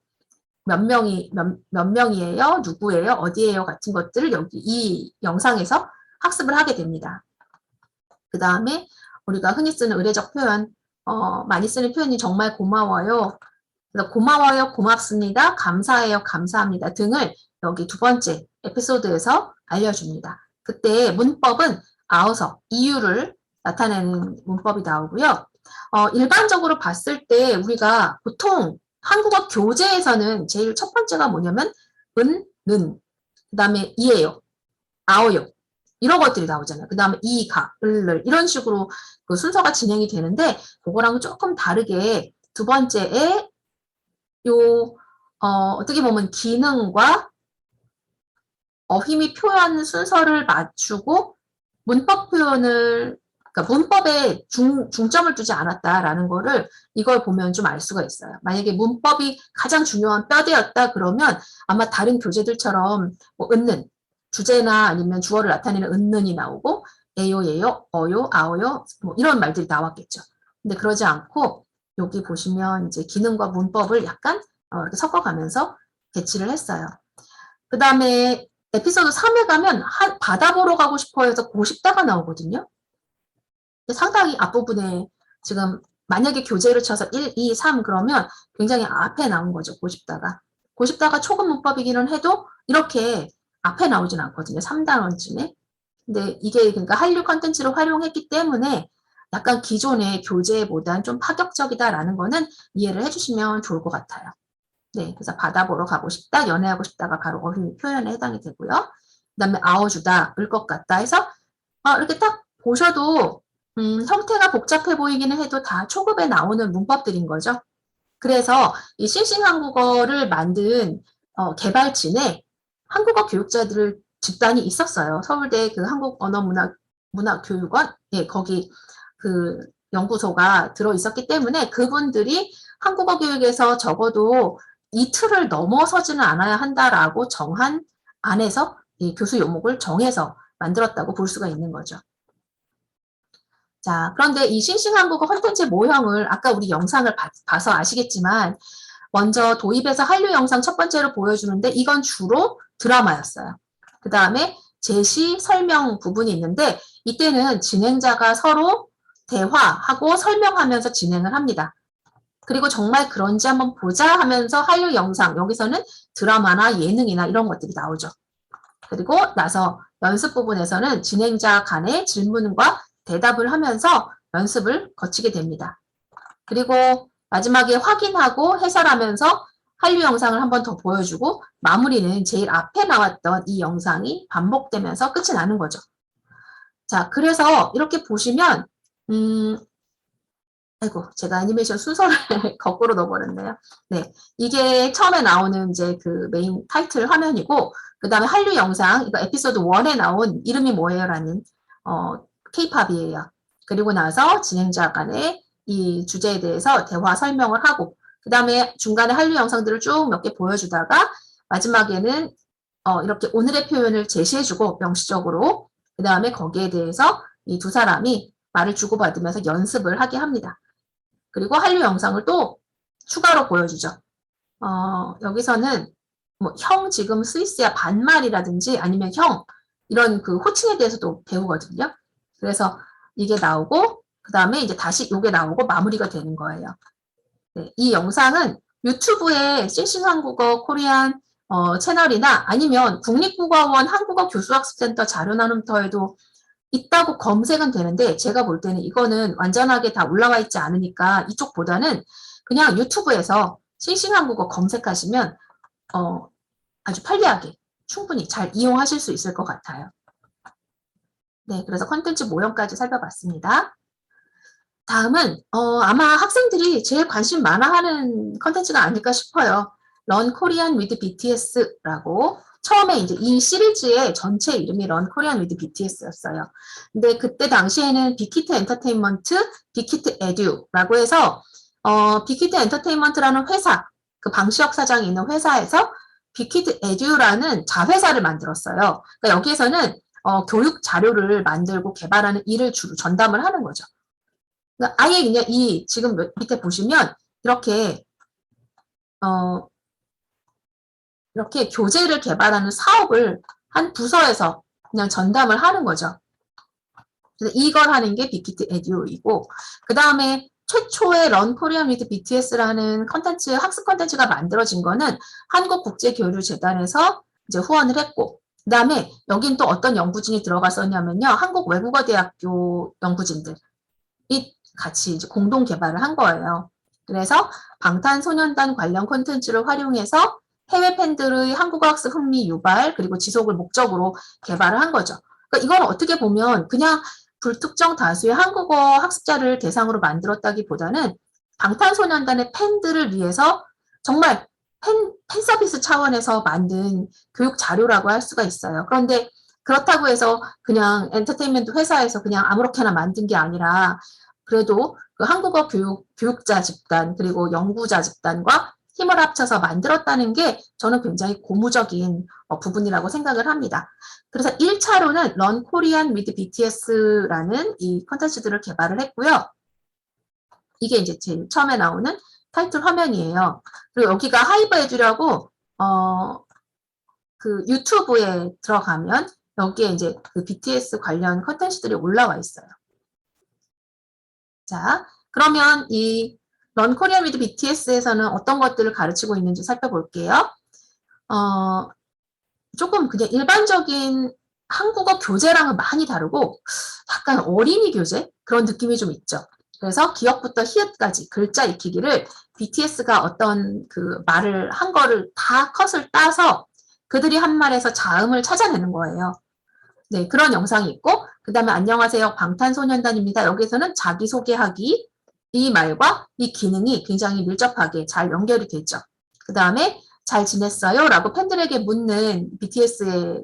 몇 명이에요, 누구예요, 어디예요 같은 것들을 여기 이 영상에서 학습을 하게 됩니다. 그 다음에 우리가 흔히 쓰는 의례적 표현, 많이 쓰는 표현이 정말 고마워요, 고마워요, 고맙습니다, 감사해요, 감사합니다 등을 여기 2번째 에피소드에서 알려줍니다. 그때 문법은 아우서, 이유를 나타내는 문법이 나오고요. 일반적으로 봤을 때 우리가 보통 한국어 교재에서는 제일 첫 번째가 뭐냐면 는, 그 다음에 이에요, 아오요 이런 것들이 나오잖아요. 그 다음에 이, 가, 이런 식으로 그 순서가 진행이 되는데 그거랑 조금 다르게 2번째에 어떻게 보면 기능과 어휘미 표현 순서를 맞추고 문법 표현을, 그러니까 문법에 중점을 두지 않았다라는 거를 이걸 보면 좀 알 수가 있어요. 만약에 문법이 가장 중요한 뼈대였다 그러면 아마 다른 교재들처럼 뭐 은는, 주제나 아니면 주어를 나타내는 은는이 나오고 에요, 예요, 어요, 아오요 뭐 이런 말들이 나왔겠죠. 근데 그러지 않고 여기 보시면 이제 기능과 문법을 약간 이렇게 섞어가면서 배치를 했어요. 그 다음에 에피소드 3에 가면 바다 보러 가고 싶어 해서 고쉽다가 나오거든요. 상당히 앞부분에 지금 만약에 교재를 쳐서 1, 2, 3 그러면 굉장히 앞에 나온 거죠. 고쉽다가. 고쉽다가 초급 문법이기는 해도 이렇게 앞에 나오진 않거든요. 3단원쯤에. 근데 이게 그러니까 한류 컨텐츠를 활용했기 때문에 약간 기존의 교재보다는 좀 파격적이다라는 거는 이해를 해주시면 좋을 것 같아요. 네, 그래서 바다 보러 가고 싶다, 연애하고 싶다가 바로 어휘 표현에 해당이 되고요. 그 다음에 아워주다, 을 것 같다 해서 이렇게 딱 보셔도 형태가 복잡해 보이기는 해도 다 초급에 나오는 문법들인 거죠. 그래서 이 싱싱한국어를 만든 개발진에 한국어 교육자들 집단이 있었어요. 서울대 그 한국언어문화교육원, 예, 거기 그 연구소가 들어 있었기 때문에 그분들이 한국어 교육에서 적어도 이 틀을 넘어서지는 않아야 한다라고 정한 안에서 이 교수 요목을 정해서 만들었다고 볼 수가 있는 거죠. 자, 그런데 이 싱싱한국어 콘텐츠 모형을 아까 우리 영상을 봐서 아시겠지만 먼저 도입해서 한류 영상 첫 번째로 보여주는데 이건 주로 드라마였어요. 그 다음에 제시, 설명 부분이 있는데 이때는 진행자가 서로 대화하고 설명하면서 진행을 합니다. 그리고 정말 그런지 한번 보자 하면서 한류 영상, 여기서는 드라마나 예능이나 이런 것들이 나오죠. 그리고 나서 연습 부분에서는 진행자 간의 질문과 대답을 하면서 연습을 거치게 됩니다. 그리고 마지막에 확인하고 해설하면서 한류 영상을 한 번 더 보여주고 마무리는 제일 앞에 나왔던 이 영상이 반복되면서 끝이 나는 거죠. 자, 그래서 이렇게 보시면 아이고, 제가 애니메이션 순서를 거꾸로 넣어버렸네요. 네, 이게 처음에 나오는 이제 그 메인 타이틀 화면이고, 그 다음에 한류 영상, 이거 에피소드 1에 나온 이름이 뭐예요라는 K-팝이에요. 그리고 나서 진행자 간의 이 주제에 대해서 대화 설명을 하고, 그 다음에 중간에 한류 영상들을 쭉 몇 개 보여주다가 마지막에는 이렇게 오늘의 표현을 제시해주고 명시적으로, 그 다음에 거기에 대해서 이 두 사람이 말을 주고받으면서 연습을 하게 합니다. 그리고 한류 영상을 또 추가로 보여주죠. 여기서는 뭐 형 지금 스위스야 반말이라든지 아니면 형 이런 그 호칭에 대해서도 배우거든요. 그래서 이게 나오고 그 다음에 이제 다시 이게 나오고 마무리가 되는 거예요. 네, 이 영상은 유튜브에 싱싱한국어 코리안 채널이나 아니면 국립국어원 한국어교수학습센터 자료나눔터에도 있다고 검색은 되는데 제가 볼 때는 이거는 완전하게 다 올라와 있지 않으니까 이쪽보다는 그냥 유튜브에서 싱싱한국어 검색하시면 아주 편리하게 충분히 잘 이용하실 수 있을 것 같아요. 네, 그래서 컨텐츠 모형까지 살펴봤습니다. 다음은 아마 학생들이 제일 관심 많아하는 컨텐츠가 아닐까 싶어요. Learn Korean with BTS라고 처음에 이제 이 시리즈의 전체 이름이 Learn Korean with BTS였어요. 근데 그때 당시에는 빅히트 엔터테인먼트, 빅히트 에듀라고 해서 빅히트 엔터테인먼트라는 회사, 그 방시혁 사장이 있는 회사에서 빅히트 에듀라는 자회사를 만들었어요. 그러니까 여기에서는 교육 자료를 만들고 개발하는 일을 주로 전담을 하는 거죠. 그러니까 아예 그냥 이 지금 밑에 보시면 이렇게 이렇게 교재를 개발하는 사업을 한 부서에서 그냥 전담을 하는 거죠. 그래서 이걸 하는 게 빅히트 에듀이고 그 다음에 최초의 Learn Korean with BTS라는 컨텐츠, 학습 컨텐츠가 만들어진 거는 한국국제교류재단에서 이제 후원을 했고 그 다음에 여긴 또 어떤 연구진이 들어갔었냐면요. 한국외국어대학교 연구진들이 같이 이제 공동 개발을 한 거예요. 그래서 방탄소년단 관련 콘텐츠를 활용해서 해외 팬들의 한국어 학습 흥미 유발 그리고 지속을 목적으로 개발을 한 거죠. 그러니까 이건 어떻게 보면 그냥 불특정 다수의 한국어 학습자를 대상으로 만들었다기보다는 방탄소년단의 팬들을 위해서 정말 팬 서비스 차원에서 만든 교육 자료라고 할 수가 있어요. 그런데 그렇다고 해서 그냥 엔터테인먼트 회사에서 그냥 아무렇게나 만든 게 아니라 그래도 그 한국어 교육자 집단 그리고 연구자 집단과 힘을 합쳐서 만들었다는 게 저는 굉장히 고무적인 부분이라고 생각을 합니다. 그래서 1차로는 Learn Korean with BTS라는 이 컨텐츠들을 개발을 했고요. 이게 이제 제일 처음에 나오는 타이틀 화면이에요. 그리고 여기가 하이브 에듀라고 그 유튜브에 들어가면 여기에 이제 그 BTS 관련 컨텐츠들이 올라와 있어요. 자, 그러면 이 Learn Korean with BTS에서는 어떤 것들을 가르치고 있는지 살펴볼게요. 조금 그냥 일반적인 한국어 교재랑은 많이 다르고 약간 어린이 교재 그런 느낌이 좀 있죠. 그래서 기역부터 히읗까지 글자 익히기를 BTS가 어떤 그 말을 한 거를 다 컷을 따서 그들이 한 말에서 자음을 찾아내는 거예요. 네, 그런 영상이 있고 그 다음에 안녕하세요 방탄소년단입니다. 여기서는 자기소개하기 이 말과 이 기능이 굉장히 밀접하게 잘 연결이 되죠. 그 다음에 잘 지냈어요? 라고 팬들에게 묻는 BTS의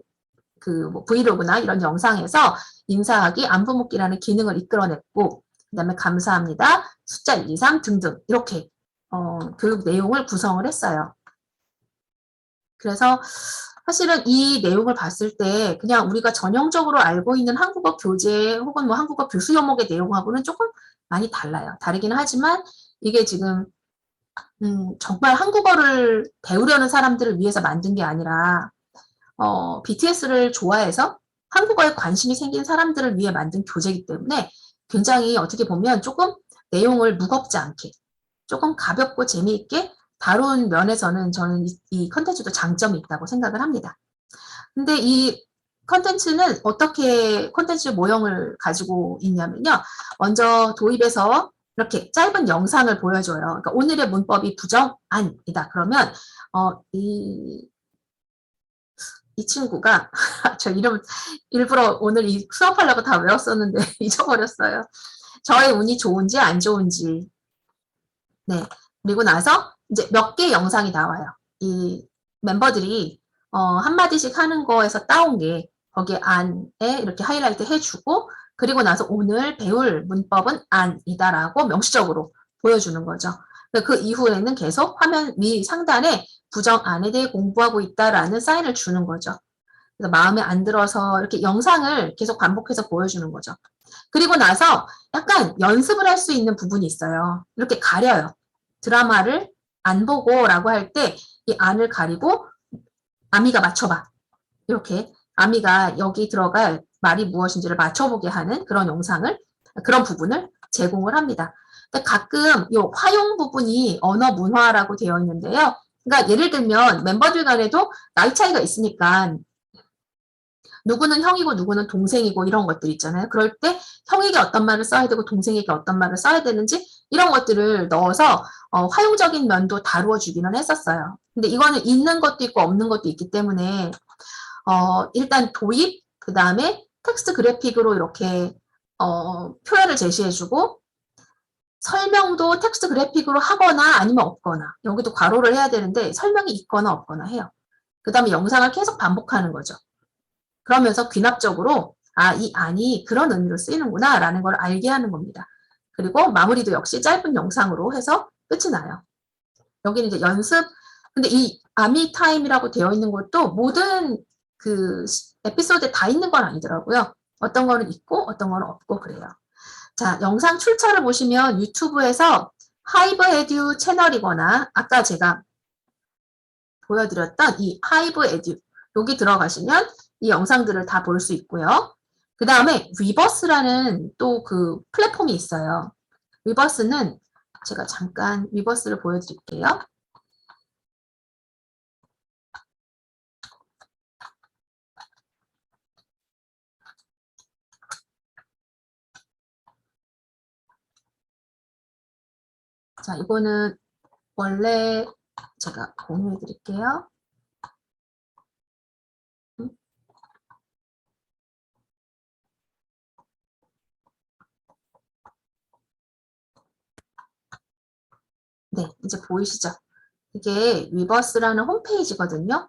그 뭐 브이로그나 이런 영상에서 인사하기, 안부 묻기라는 기능을 이끌어냈고 그 다음에 감사합니다, 숫자 1, 2, 3 등등 이렇게 교육 내용을 구성을 했어요. 그래서 사실은 이 내용을 봤을 때 그냥 우리가 전형적으로 알고 있는 한국어 교재 혹은 뭐 한국어 교수 요목의 내용하고는 조금 많이 달라요. 다르기는 하지만 이게 지금 정말 한국어를 배우려는 사람들을 위해서 만든 게 아니라 BTS를 좋아해서 한국어에 관심이 생긴 사람들을 위해 만든 교재이기 때문에 굉장히 어떻게 보면 조금 내용을 무겁지 않게 조금 가볍고 재미있게 다룬 면에서는 저는 이 컨텐츠도 장점이 있다고 생각을 합니다. 근데 이 컨텐츠는 어떻게 컨텐츠 모형을 가지고 있냐면요. 먼저 도입에서 이렇게 짧은 영상을 보여줘요. 그러니까 오늘의 문법이 부정안이다. 그러면 이 친구가 저 이름 일부러 오늘 이 수업하려고 다 외웠었는데 잊어버렸어요. 저의 운이 좋은지 안 좋은지. 네. 그리고 나서 이제 몇 개 영상이 나와요. 이 멤버들이 한마디씩 하는 거에서 따온 게 거기에 안에 이렇게 하이라이트 해주고 그리고 나서 오늘 배울 문법은 안이다라고 명시적으로 보여주는 거죠. 그 이후에는 계속 화면 위 상단에 부정안에 대해 공부하고 있다라는 사인을 주는 거죠. 그래서 마음에 안 들어서 이렇게 영상을 계속 반복해서 보여주는 거죠. 그리고 나서 약간 연습을 할 수 있는 부분이 있어요. 이렇게 가려요. 드라마를 안 보고라고 할 때 이 안을 가리고 아미가 맞춰봐. 이렇게 아미가 여기 들어갈 말이 무엇인지를 맞춰보게 하는 그런 영상을, 그런 부분을 제공을 합니다. 근데 가끔 이 화용 부분이 언어 문화라고 되어 있는데요. 그러니까 예를 들면 멤버들 간에도 나이 차이가 있으니까 누구는 형이고 누구는 동생이고 이런 것들 있잖아요. 그럴 때 형에게 어떤 말을 써야 되고 동생에게 어떤 말을 써야 되는지 이런 것들을 넣어서 활용적인 면도 다루어 주기는 했었어요. 근데 이거는 있는 것도 있고 없는 것도 있기 때문에 일단 도입, 그 다음에 텍스트 그래픽으로 이렇게 표현을 제시해주고 설명도 텍스트 그래픽으로 하거나 아니면 없거나 여기도 괄호를 해야 되는데 설명이 있거나 없거나 해요. 그 다음에 영상을 계속 반복하는 거죠. 그러면서 귀납적으로 이 안이 그런 의미로 쓰이는구나 라는 걸 알게 하는 겁니다. 그리고 마무리도 역시 짧은 영상으로 해서 끝이 나요. 여기는 이제 연습, 근데 이 아미 타임이라고 되어 있는 것도 모든 그 에피소드에 다 있는 건 아니더라고요. 어떤 거는 있고 어떤 거는 없고 그래요. 자, 영상 출처를 보시면 유튜브에서 하이브 에듀 채널이거나 아까 제가 보여드렸던 이 하이브 에듀 여기 들어가시면 이 영상들을 다 볼 수 있고요. 그 다음에 위버스라는 또 그 플랫폼이 있어요. 위버스는 제가 잠깐 위버스를 보여드릴게요. 자, 이거는 원래 제가 공유해 드릴게요. 네, 이제 보이시죠? 이게 위버스라는 홈페이지거든요.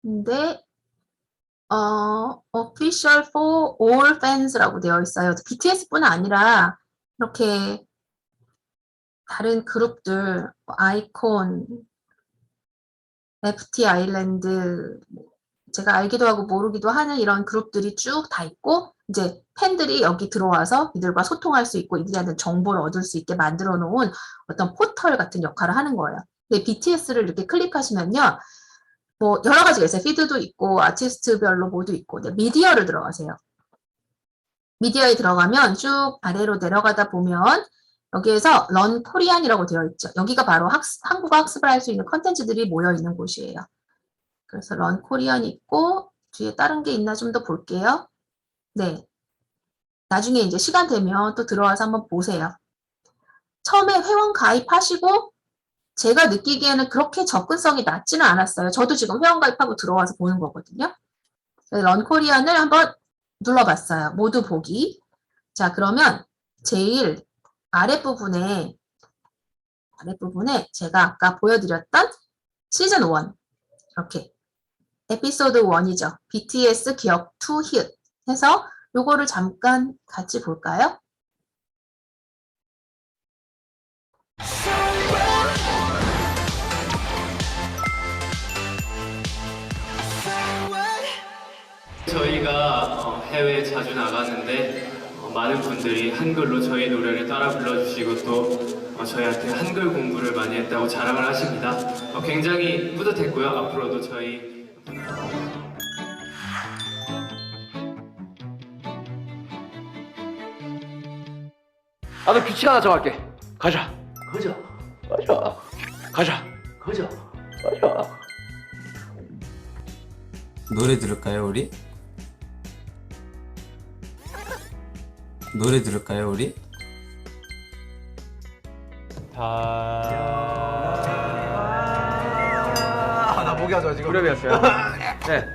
근데 official for all fans라고 되어 있어요. BTS뿐 아니라 이렇게 다른 그룹들, 아이콘, FT 아일랜드, 제가 알기도 하고 모르기도 하는 이런 그룹들이 쭉 다 있고 이제 팬들이 여기 들어와서 이들과 소통할 수 있고 이들한테 정보를 얻을 수 있게 만들어 놓은 어떤 포털 같은 역할을 하는 거예요. 근데 BTS를 이렇게 클릭하시면요. 뭐 여러 가지가 있어요. 피드도 있고 아티스트별로 모두 있고 미디어를 들어가세요. 미디어에 들어가면 쭉 아래로 내려가다 보면 여기에서 런 코리안이라고 되어 있죠. 여기가 바로 한국어 학습을 할 수 있는 컨텐츠들이 모여 있는 곳이에요. 그래서 런 코리안 있고 뒤에 다른 게 있나 좀 더 볼게요. 네. 나중에 이제 시간 되면 또 들어와서 한번 보세요. 처음에 회원 가입하시고 제가 느끼기에는 그렇게 접근성이 낮지는 않았어요. 저도 지금 회원 가입하고 들어와서 보는 거거든요. 런 코리안을 한번 눌러봤어요. 모두 보기. 자, 그러면 제일 아랫부분에 제가 아까 보여드렸던 시즌 1 이렇게 에피소드 1이죠. BTS 기억 to hit 해서 요거를 잠깐 같이 볼까요? 저희가 해외에 자주 나가는데 많은 분들이 한글로 저희 노래를 따라 불러주시고 또 저희한테 한글 공부를 많이 했다고 자랑을 하십니다. 굉장히 뿌듯했고요. 앞으로도 저희 나도 규칙 하나 정할게. 가자. 가자. 가자. 노래 들을까요, 우리? 노래 들을까요, 우리? 나 보기 하죠 지금. 무렵이었어요. 네.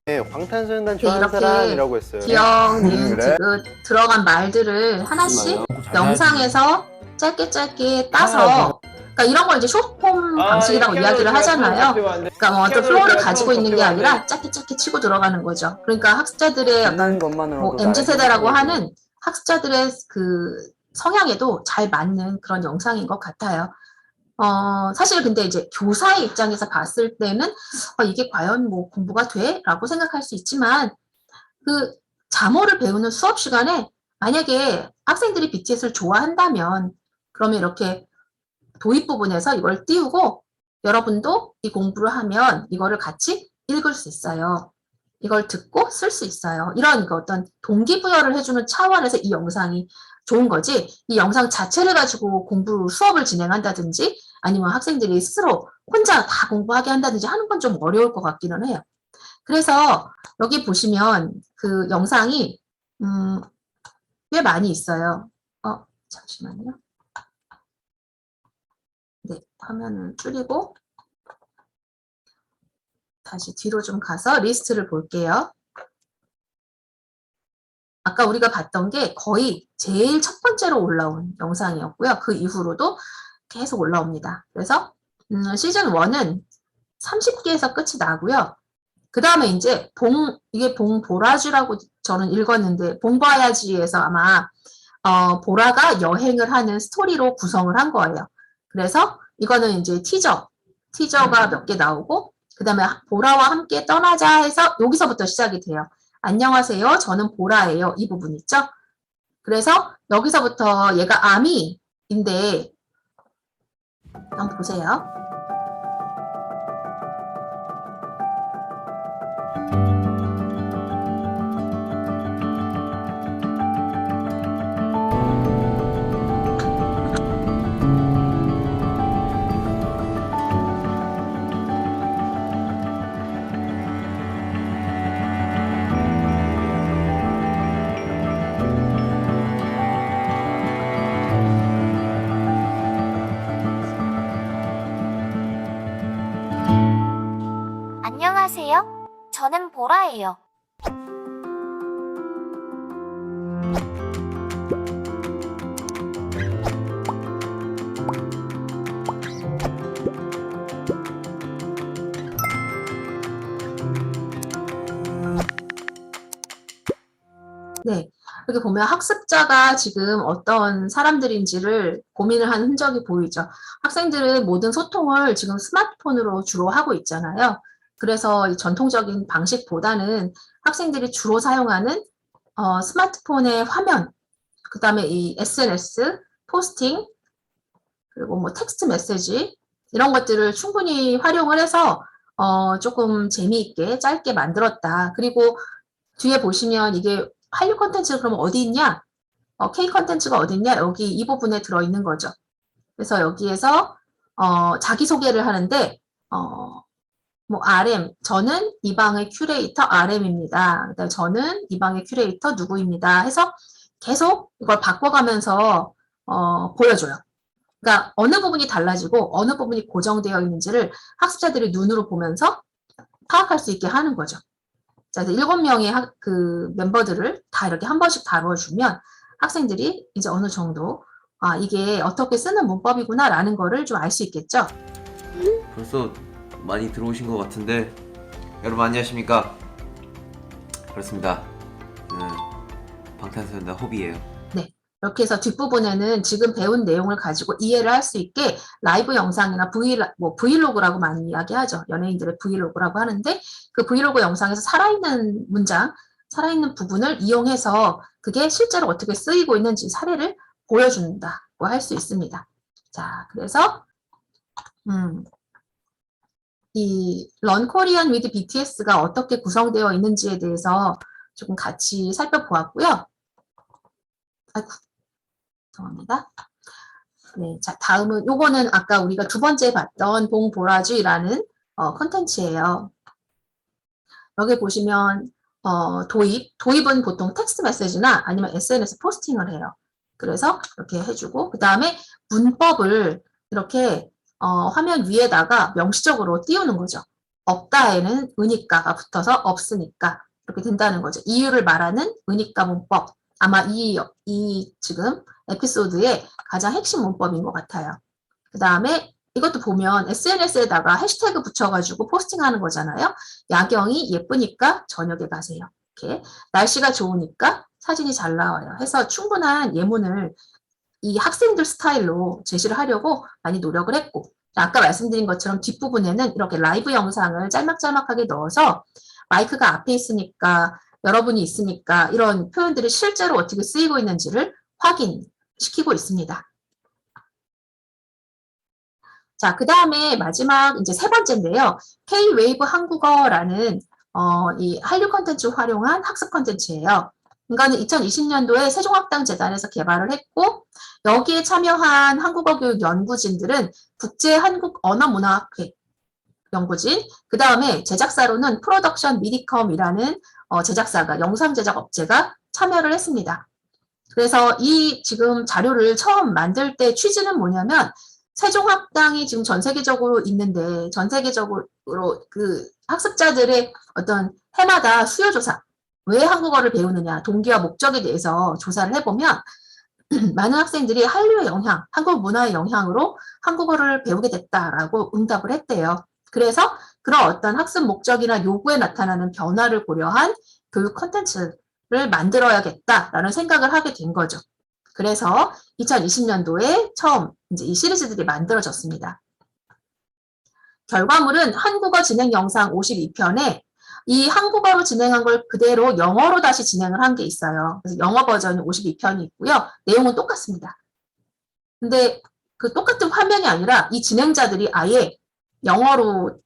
네, 방탄소년단 네, 좋아하는 이렇게 사람이라고 했어요. 기억, 니은, 그래? 지읒 들어간 말들을 하나씩 영상에서 짧게 따서 그러니까 이런 걸 이제 숏폼 방식이라고 이야기를 하잖아요. 그러니까 뭐 어떤 플로우를 가지고 있는 게 아니라 짧게 치고 들어가는 거죠. 그러니까 학습자들의 약간 뭐 MZ세대라고 하는 학습자들의 그 성향에도 잘 맞는 그런 영상인 것 같아요. 사실 근데 이제 교사의 입장에서 봤을 때는 이게 과연 뭐 공부가 돼? 라고 생각할 수 있지만 그 자모를 배우는 수업 시간에 만약에 학생들이 BTS를 좋아한다면 그러면 이렇게 도입 부분에서 이걸 띄우고 여러분도 이 공부를 하면 이거를 같이 읽을 수 있어요. 이걸 듣고 쓸 수 있어요. 이런 어떤 동기부여를 해주는 차원에서 이 영상이 좋은 거지 이 영상 자체를 가지고 수업을 진행한다든지 아니면 학생들이 스스로 혼자 다 공부하게 한다든지 하는 건 좀 어려울 것 같기는 해요. 그래서 여기 보시면 그 영상이 꽤 많이 있어요. 잠시만요. 네, 화면을 줄이고 다시 뒤로 좀 가서 리스트를 볼게요. 아까 우리가 봤던 게 거의 제일 첫 번째로 올라온 영상이었고요. 그 이후로도 계속 올라옵니다. 그래서 시즌 1은 30개에서 끝이 나고요. 그 다음에 이제 이게 봉보라주라고 저는 읽었는데 봉봐야지에서 아마 보라가 여행을 하는 스토리로 구성을 한 거예요. 그래서 이거는 이제 티저가 몇 개 나오고 그 다음에 보라와 함께 떠나자 해서 여기서부터 시작이 돼요. 안녕하세요. 저는 보라예요. 이 부분 있죠? 그래서 여기서부터 얘가 아미인데 한번 보세요. 안녕하세요. 저는 보라예요. 네, 여기 보면 학습자가 지금 어떤 사람들인지를 고민을 한 흔적이 보이죠. 학생들은 모든 소통을 지금 스마트폰으로 주로 하고 있잖아요. 그래서 이 전통적인 방식보다는 학생들이 주로 사용하는 스마트폰의 화면, 그 다음에 이 SNS, 포스팅, 그리고 뭐 텍스트 메시지 이런 것들을 충분히 활용을 해서 조금 재미있게 짧게 만들었다. 그리고 뒤에 보시면 이게 한류 콘텐츠가 그러면 어디 있냐? K 콘텐츠가 어디 있냐? 여기 이 부분에 들어있는 거죠. 그래서 여기에서 자기소개를 하는데 뭐 RM, 저는 이 방의 큐레이터 RM입니다. 그다음에 저는 이 방의 큐레이터 누구입니다. 해서 계속 이걸 바꿔가면서 보여줘요. 그러니까 어느 부분이 달라지고 어느 부분이 고정되어 있는지를 학습자들이 눈으로 보면서 파악할 수 있게 하는 거죠. 자, 7명의 그 멤버들을 다 이렇게 한 번씩 다뤄주면 학생들이 이제 어느 정도 이게 어떻게 쓰는 문법이구나라는 거를 좀 알 수 있겠죠. 벌써 많이 들어오신 것 같은데 여러분 안녕하십니까? 그렇습니다. 저는 방탄소년단 호비예요. 네, 이렇게 해서 뒷부분에는 지금 배운 내용을 가지고 이해를 할 수 있게 라이브 영상이나 브이로그라고 많이 이야기하죠. 연예인들의 브이로그라고 하는데 그 브이로그 영상에서 살아있는 문장, 살아있는 부분을 이용해서 그게 실제로 어떻게 쓰이고 있는지 사례를 보여준다고 할 수 있습니다. 자, 그래서 이 Run Korean with BTS가 어떻게 구성되어 있는지에 대해서 조금 같이 살펴보았고요. 아이고, 죄송합니다. 네, 자, 다음은 요거는 아까 우리가 두 번째 봤던 봉보라쥐라는 콘텐츠예요. 여기 보시면 도입은 보통 텍스트 메시지나 아니면 SNS 포스팅을 해요. 그래서 이렇게 해주고 그 다음에 문법을 이렇게 화면 위에다가 명시적으로 띄우는 거죠. 없다에는 은이가가 붙어서 없으니까 이렇게 된다는 거죠. 이유를 말하는 은이가 문법. 아마 이 지금 에피소드의 가장 핵심 문법인 것 같아요. 그 다음에 이것도 보면 SNS에다가 해시태그 붙여가지고 포스팅하는 거잖아요. 야경이 예쁘니까 저녁에 가세요. 이렇게 날씨가 좋으니까 사진이 잘 나와요. 해서 충분한 예문을 이 학생들 스타일로 제시를 하려고 많이 노력을 했고 아까 말씀드린 것처럼 뒷부분에는 이렇게 라이브 영상을 짤막짤막하게 넣어서 마이크가 앞에 있으니까 여러분이 있으니까 이런 표현들이 실제로 어떻게 쓰이고 있는지를 확인시키고 있습니다. 자, 그 다음에 마지막 이제 세 번째인데요. K-웨이브 한국어라는 이 한류 콘텐츠 활용한 학습 콘텐츠예요. 이거는 2020년도에 세종학당재단에서 개발을 했고 여기에 참여한 한국어 교육 연구진들은 국제한국언어문화학회 연구진, 그 다음에 제작사로는 프로덕션 미디컴이라는 제작사가 영상 제작 업체가 참여를 했습니다. 그래서 이 지금 자료를 처음 만들 때 취지는 뭐냐면 세종학당이 지금 전 세계적으로 있는데 전 세계적으로 그 학습자들의 어떤 해마다 수요조사, 왜 한국어를 배우느냐, 동기와 목적에 대해서 조사를 해보면 많은 학생들이 한류의 영향, 한국 문화의 영향으로 한국어를 배우게 됐다라고 응답을 했대요. 그래서 그런 어떤 학습 목적이나 요구에 나타나는 변화를 고려한 교육 콘텐츠를 만들어야겠다라는 생각을 하게 된 거죠. 그래서 2020년도에 처음 이제 이 시리즈들이 만들어졌습니다. 결과물은 한국어 진행 영상 52편에 이 한국어로 진행한 걸 그대로 영어로 다시 진행을 한 게 있어요. 그래서 영어 버전이 52편이 있고요. 내용은 똑같습니다. 근데 그 똑같은 화면이 아니라 이 진행자들이 아예 영어로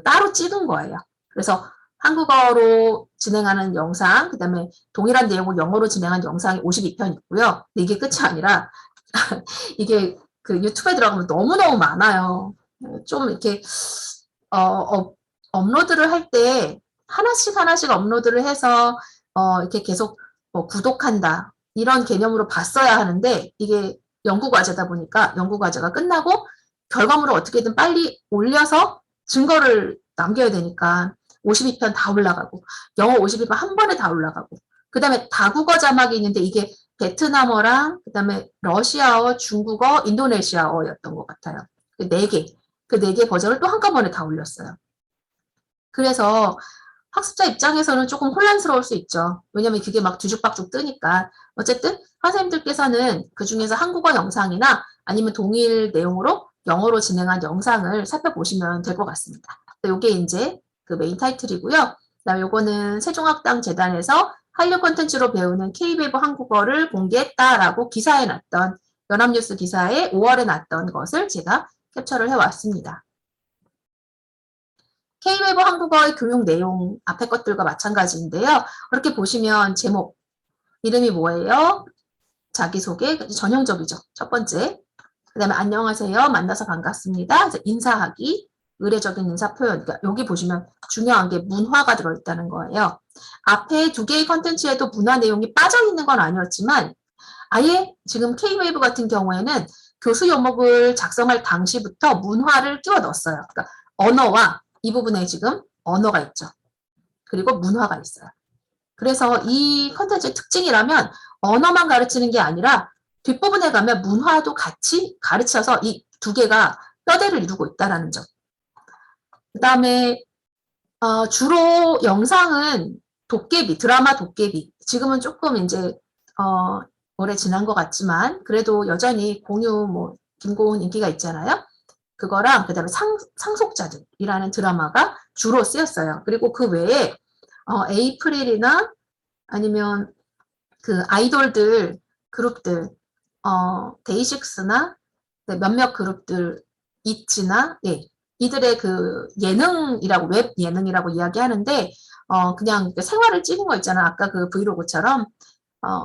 따로 찍은 거예요. 그래서 한국어로 진행하는 영상, 그 다음에 동일한 내용을 영어로 진행한 영상이 52편 있고요. 근데 이게 끝이 아니라 이게 그 유튜브에 들어가면 너무너무 많아요. 좀 이렇게 업로드를 할 때 하나씩 업로드를 해서 이렇게 계속 구독한다 이런 개념으로 봤어야 하는데 이게 연구과제다 보니까 연구과제가 끝나고 결과물을 어떻게든 빨리 올려서 증거를 남겨야 되니까 52편 다 올라가고 영어 52편 한 번에 다 올라가고 그 다음에 다국어 자막이 있는데 이게 베트남어랑 그 다음에 러시아어, 중국어, 인도네시아어였던 것 같아요. 그 4개 버전을 또 한꺼번에 다 올렸어요. 그래서 학습자 입장에서는 조금 혼란스러울 수 있죠. 왜냐면 그게 막 뒤죽박죽 뜨니까. 어쨌든 선생님들께서는 그중에서 한국어 영상이나 아니면 동일 내용으로 영어로 진행한 영상을 살펴보시면 될 것 같습니다. 이게 이제 그 메인 타이틀이고요. 그다음에 요거는 세종학당재단에서 한류 콘텐츠로 배우는 K-웨이브 한국어를 공개했다라고 기사에 났던 연합뉴스 기사에 5월에 났던 것을 제가 캡처를 해왔습니다. K-웨이브 한국어의 교육 내용 앞에 것들과 마찬가지인데요. 이렇게 보시면 제목, 이름이 뭐예요? 자기소개, 전형적이죠. 첫 번째. 그 다음에 안녕하세요. 만나서 반갑습니다. 인사하기, 의례적인 인사 표현. 그러니까 여기 보시면 중요한 게 문화가 들어있다는 거예요. 앞에 2개의 컨텐츠에도 문화 내용이 빠져있는 건 아니었지만 아예 지금 K-웨이브 같은 경우에는 교수 요목을 작성할 당시부터 문화를 끼워 넣었어요. 그러니까 언어와 이 부분에 지금 언어가 있죠. 그리고 문화가 있어요. 그래서 이 컨텐츠의 특징이라면 언어만 가르치는 게 아니라 뒷부분에 가면 문화도 같이 가르쳐서 이 2개가 뼈대를 이루고 있다는 점. 그 다음에 주로 영상은 도깨비, 드라마 도깨비. 지금은 조금 이제 오래 지난 것 같지만 그래도 여전히 공유 김고은 인기가 있잖아요. 그거랑 그다음에 상속자들이라는 드라마가 주로 쓰였어요. 그리고 그 외에 에이프릴이나 아니면 그 아이돌들 그룹들 데이식스나 몇몇 그룹들 있지나 이들의 그 예능이라고 웹 예능이라고 이야기하는데 그냥 생활을 찍은 거 있잖아. 아까 그 브이로그처럼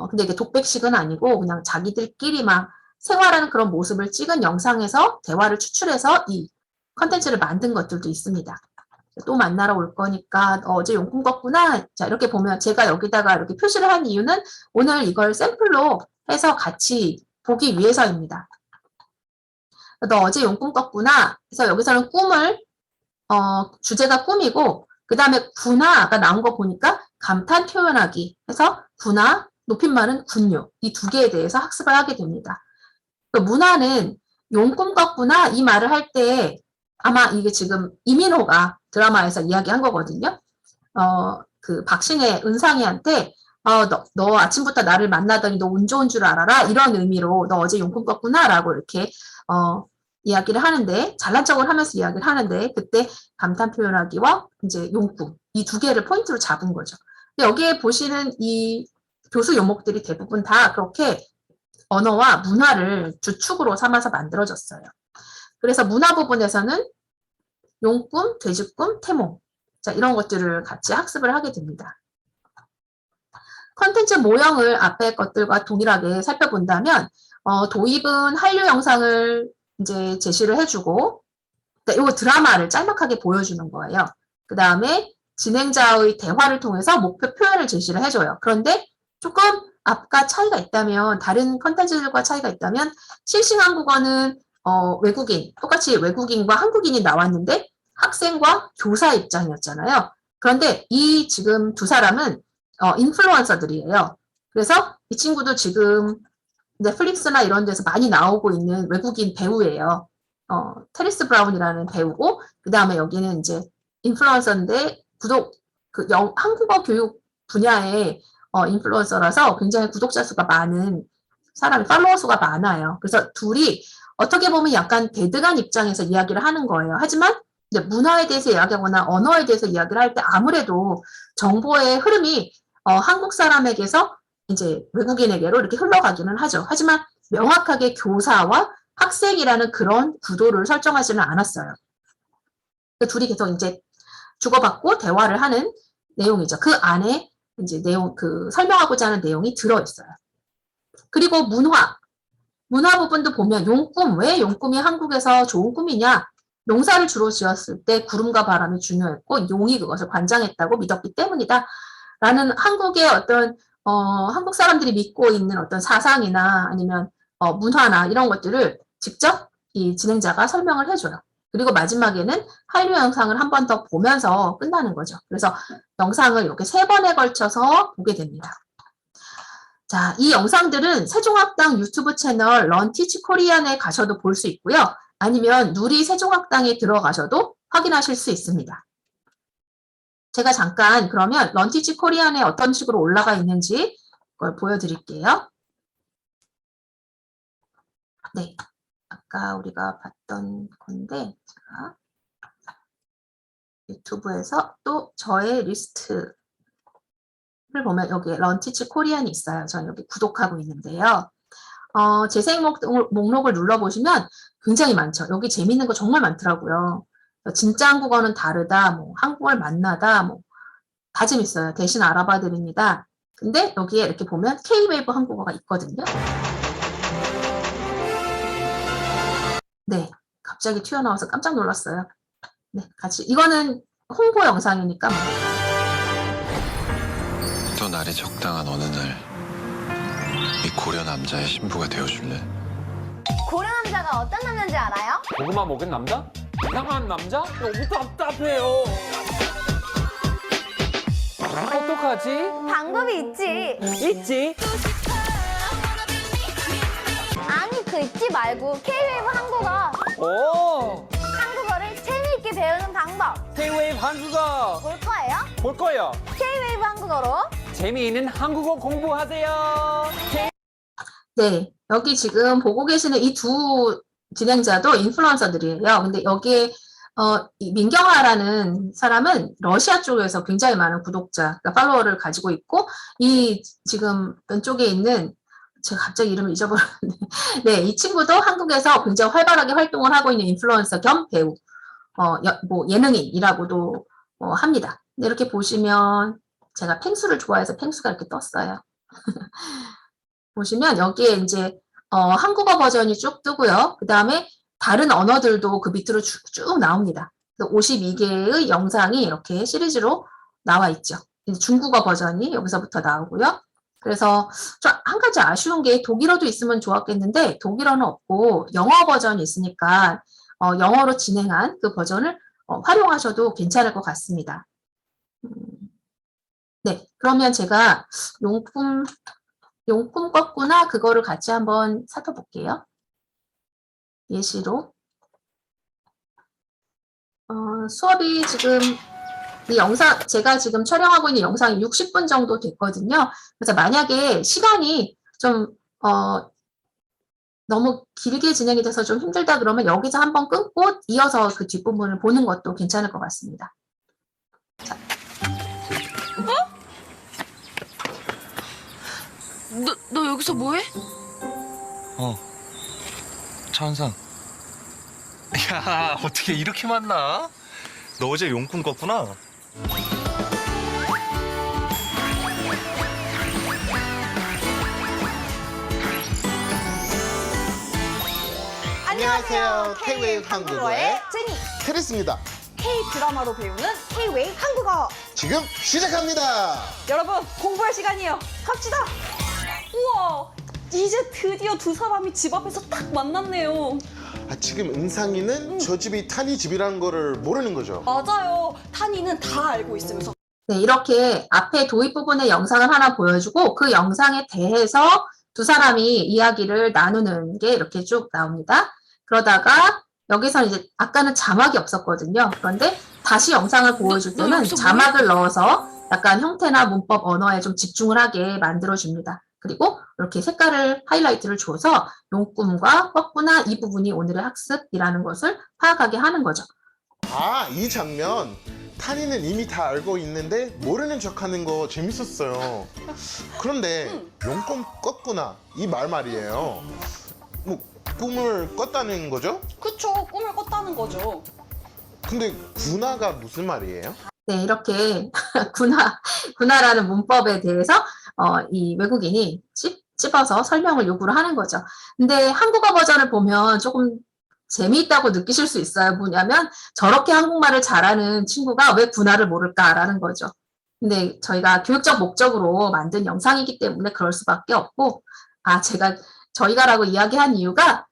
근데 이게 독백식은 아니고 그냥 자기들끼리 막 생활하는 그런 모습을 찍은 영상에서 대화를 추출해서 이 컨텐츠를 만든 것들도 있습니다. 또 만나러 올 거니까 어제 용품 껐구나. 자, 이렇게 보면 제가 여기다가 이렇게 표시를 한 이유는 오늘 이걸 샘플로 해서 같이 보기 위해서입니다. 너 어제 용품 껐구나. 그래서 여기서는 꿈을 주제가 꿈이고 그 다음에 구나가 나온 거 보니까 감탄 표현하기 해서 구나 높임말은 군요. 이 두 개에 대해서 학습을 하게 됩니다. 문화는 용꿈 꿨구나 이 말을 할 때 아마 이게 지금 이민호가 드라마에서 이야기한 거거든요. 그 박신혜 은상이한테 너 아침부터 나를 만나더니 너 운 좋은 줄 알아라 이런 의미로 너 어제 용꿈 꿨구나 라고 이렇게 이야기를 하는데 잘난 척을 하면서 이야기를 하는데 그때 감탄 표현하기와 이제 용꿈 이 두 개를 포인트로 잡은 거죠. 근데 여기에 보시는 이 교수 요목들이 대부분 다 그렇게 언어와 문화를 주축으로 삼아서 만들어졌어요. 그래서 문화 부분에서는 용꿈, 돼지꿈, 태몽 자 이런 것들을 같이 학습을 하게 됩니다. 컨텐츠 모형을 앞에 것들과 동일하게 살펴본다면 도입은 한류 영상을 이제 제시를 해주고 이거 드라마를 짤막하게 보여주는 거예요. 그 다음에 진행자의 대화를 통해서 목표 표현을 제시를 해줘요. 그런데 조금 앞과 차이가 있다면 다른 컨텐츠들과 차이가 있다면 실시간국어는 외국인 똑같이 외국인과 한국인이 나왔는데 학생과 교사 입장이었잖아요. 그런데 이 지금 두 사람은 인플루언서들이에요. 그래서 이 친구도 지금 넷플릭스나 이런 데서 많이 나오고 있는 외국인 배우예요. 테리스 브라운이라는 배우고 그 다음에 여기는 이제 인플루언서인데 한국어 교육 분야의 인플루언서라서 굉장히 구독자 수가 많은 사람이 팔로워 수가 많아요. 그래서 둘이 어떻게 보면 약간 대등한 입장에서 이야기를 하는 거예요. 하지만 이제 문화에 대해서 이야기하거나 언어에 대해서 이야기를 할 때 아무래도 정보의 흐름이 한국 사람에게서 이제 외국인에게로 이렇게 흘러가기는 하죠. 하지만 명확하게 교사와 학생이라는 그런 구도를 설정하지는 않았어요. 둘이 계속 이제 주고받고 대화를 하는 내용이죠. 그 안에 이제 설명하고자 하는 내용이 들어있어요. 그리고 문화 부분도 보면 용꿈, 왜 용꿈이 한국에서 좋은 꿈이냐? 농사를 주로 지었을 때 구름과 바람이 중요했고 용이 그것을 관장했다고 믿었기 때문이다. 라는 한국의 어떤 한국 사람들이 믿고 있는 어떤 사상이나 아니면 문화나 이런 것들을 직접 이 진행자가 설명을 해줘요. 그리고 마지막에는 한류 영상을 한 번 더 보면서 끝나는 거죠. 그래서 영상을 이렇게 3번에 걸쳐서 보게 됩니다. 자, 이 영상들은 세종학당 유튜브 채널 런티치 코리안에 가셔도 볼 수 있고요. 아니면 누리 세종학당에 들어가셔도 확인하실 수 있습니다. 제가 잠깐 그러면 런티치 코리안에 어떤 식으로 올라가 있는지 그걸 보여드릴게요. 네, 아까 우리가 봤던 건데 제가 유튜브에서 또 저의 리스트를 보면 여기에 런티치 코리안이 있어요. 저는 여기 구독하고 있는데요. 재생 목록을 눌러보시면 굉장히 많죠. 여기 재밌는 거 정말 많더라고요. 진짜 한국어는 다르다, 뭐 한국어를 만나다, 뭐 다 재밌어요. 대신 알아봐 드립니다. 근데 여기에 이렇게 보면 K-웨이브 한국어가 있거든요. 네, 갑자기 튀어나와서 깜짝 놀랐어요. 네, 같이 이거는 홍보 영상이니까. 또 날이 적당한 어느 날 이 고려 남자의 신부가 되어줄래? 고려 남자가 어떤 남자인지 알아요? 고구마 먹은 남자? 이상한 남자? 너무 답답해요. 어떡하지? 방법이 있지. 있지? 아니 그 있지 말고 K-웨이브 한국어. 오! 한국어를 재미있게 배우는 방법. K-웨이브 한국어 볼 거예요? 볼 거예요. K-웨이브 한국어로. 재미있는 한국어 공부하세요. 네, 여기 지금 보고 계시는 이 두 진행자도 인플루언서들이에요. 근데 여기에 이 민경아라는 사람은 러시아 쪽에서 굉장히 많은 구독자, 그러니까 팔로워를 가지고 있고 이 지금 왼쪽에 있는 제가 갑자기 이름을 잊어버렸는데 네, 이 친구도 한국에서 굉장히 활발하게 활동을 하고 있는 인플루언서 겸 배우, 뭐 예능인이라고도 합니다. 근데 이렇게 보시면 제가 펭수를 좋아해서 펭수가 이렇게 떴어요. 보시면 여기에 이제 한국어 버전이 쭉 뜨고요. 그 다음에 다른 언어들도 그 밑으로 쭉 나옵니다. 52개의 영상이 이렇게 시리즈로 나와 있죠. 중국어 버전이 여기서부터 나오고요. 그래서 한 가지 아쉬운 게 독일어도 있으면 좋았겠는데 독일어는 없고 영어 버전이 있으니까 영어로 진행한 그 버전을 활용하셔도 괜찮을 것 같습니다. 네, 그러면 제가 용품 껐구나 그거를 같이 한번 살펴볼게요. 예시로 수업이 지금 이 영상 제가 지금 촬영하고 있는 영상이 60분 정도 됐거든요. 그래서 만약에 시간이 좀 너무 길게 진행이 돼서 좀 힘들다 그러면 여기서 한번 끊고 이어서 그 뒷부분을 보는 것도 괜찮을 것 같습니다. 자. 너 여기서 뭐해? 차은상. 야, 어떻게 이렇게 만나? 너 어제 용품 껐구나. 안녕하세요. K-웨이브 한국어의 제니. 크리스입니다. K-드라마로 배우는 K-웨이브 한국어. 지금 시작합니다. 여러분, 공부할 시간이에요. 갑시다. 우와, 이제 드디어 두 사람이 집 앞에서 딱 만났네요. 지금 은상이는 저 집이 탄이 집이라는 거를 모르는 거죠. 맞아요. 탄이는 다 알고 있으면서. 네, 이렇게 앞에 도입 부분의 영상을 하나 보여주고 그 영상에 대해서 두 사람이 이야기를 나누는 게 이렇게 쭉 나옵니다. 그러다가 여기서 이제 아까는 자막이 없었거든요. 그런데 다시 영상을 보여줄 때는 자막을 넣어서 약간 형태나 문법, 언어에 좀 집중을 하게 만들어줍니다. 그리고 이렇게 색깔을 하이라이트를 줘서 용꿈과 껐구나 이 부분이 오늘의 학습이라는 것을 파악하게 하는 거죠. 이 장면 탄이는 이미 다 알고 있는데 모르는 척하는 거 재밌었어요. 그런데 용꿈 껐구나 이 말이에요. 뭐 꿈을 꿨다는 거죠? 그쵸, 꿈을 꿨다는 거죠. 근데 구나가 무슨 말이에요? 네, 이렇게 구나라는 문법에 대해서 이 외국인이 찝어서 설명을 요구를 하는 거죠. 근데 한국어 버전을 보면 조금 재미있다고 느끼실 수 있어요. 뭐냐면 저렇게 한국말을 잘하는 친구가 왜 구나를 모를까라는 거죠. 근데 저희가 교육적 목적으로 만든 영상이기 때문에 그럴 수밖에 없고 저희가라고 이야기한 이유가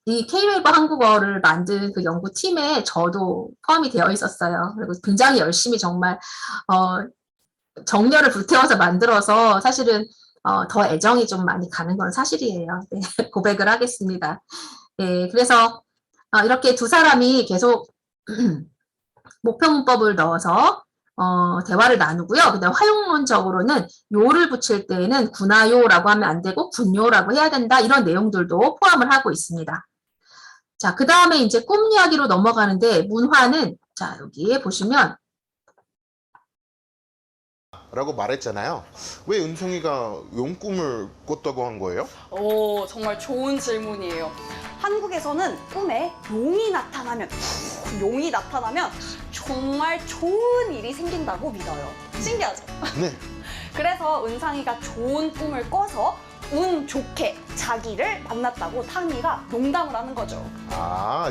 이 K-웨이브 한국어를 만든 그 연구팀에 저도 포함이 되어 있었어요. 그리고 굉장히 열심히 정말 정열을 불태워서 만들어서 사실은 더 애정이 좀 많이 가는 건 사실이에요. 네, 고백을 하겠습니다. 네, 그래서 이렇게 두 사람이 계속 목표 문법을 넣어서 대화를 나누고요. 그다음 활용론적으로는 요를 붙일 때에는 구나요라고 하면 안 되고 군요라고 해야 된다. 이런 내용들도 포함을 하고 있습니다. 자, 그 다음에 이제 꿈 이야기로 넘어가는데 문화는 자, 여기에 보시면 라고 말했잖아요. 왜 은성이가 용꿈을 꿨다고 한 거예요? 정말 좋은 질문이에요. 한국에서는 꿈에 용이 나타나면 정말 좋은 일이 생긴다고 믿어요. 신기하죠? 네. 그래서 은상이가 좋은 꿈을 꿔서 운 좋게 자기를 만났다고 탕이가 농담을 하는 거죠.